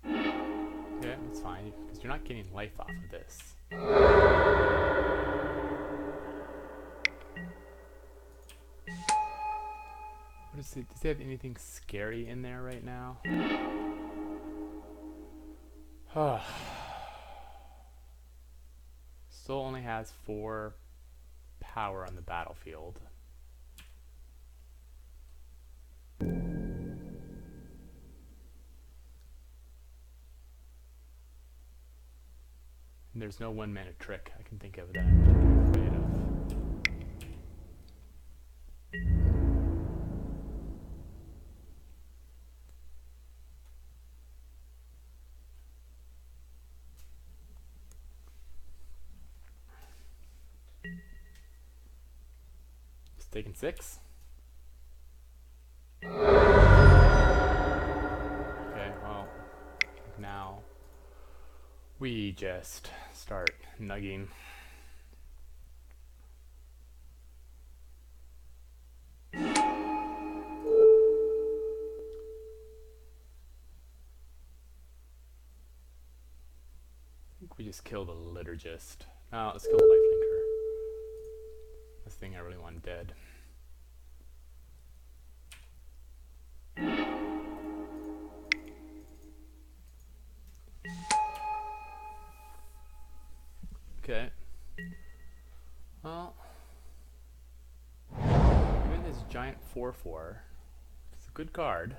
S1: Okay, that's fine, because you're not getting life off of this. What is it? Does he have anything scary in there right now? Still only has 4 power on the battlefield. there's no one-mana trick I can think of that I'm particularly afraid of. Just taking 6. Okay, well, now we just start nugging. I think we just kill the Liturgist. No, let's kill the Lifelinker. This thing I really want dead. Okay. Well, even this giant 4/4, it's a good card.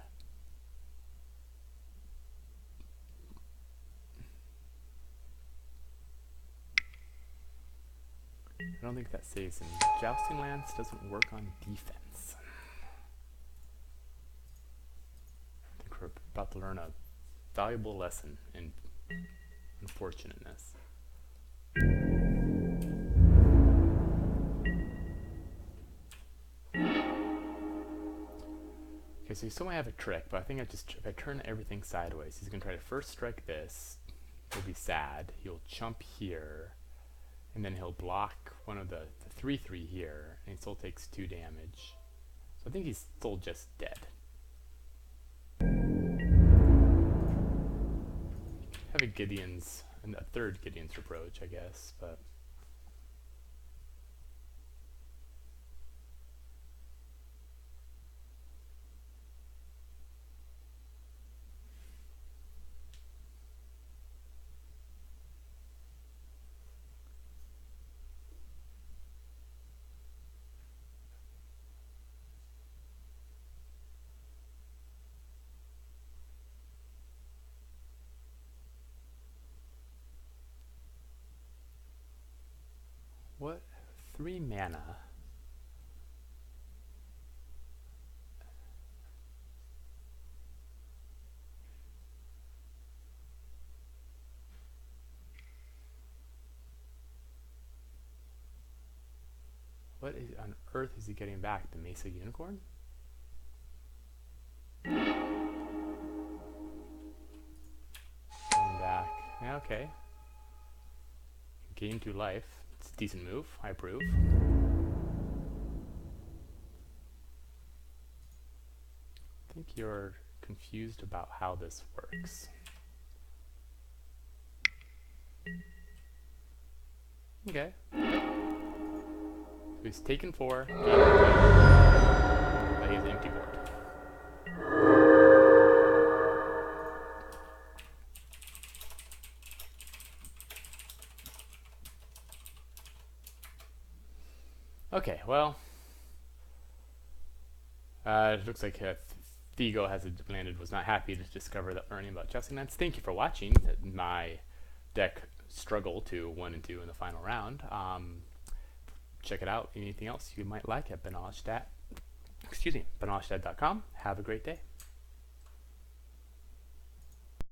S1: I don't think that saves him. Jousting Lance doesn't work on defense. I think we're about to learn a valuable lesson in unfortunateness. Okay, so he still might have a trick, but I think if I turn everything sideways, he's going to try to first strike this. He'll be sad. He'll chump here, and then he'll block one of the 3/3 here, and he still takes 2 damage. So I think he's still just dead. Have a Gideon's, and a third Gideon's Reproach, I guess, but what? 3 mana. What on earth is he getting back? The Mesa Unicorn? Getting back. Yeah, okay. Gain 2 life. It's a decent move. I approve. I think you're confused about how this works. Okay. So he's taken 4, gained 2. That is empty board. Okay, well, it looks like Thigo has landed, was not happy to discover that learning about Jousting Lance. Thank you for watching my deck struggle to 1 and 2 in the final round. Check it out. Anything else you might like at Benalish Dad, Benalishdad.com. Have a great day.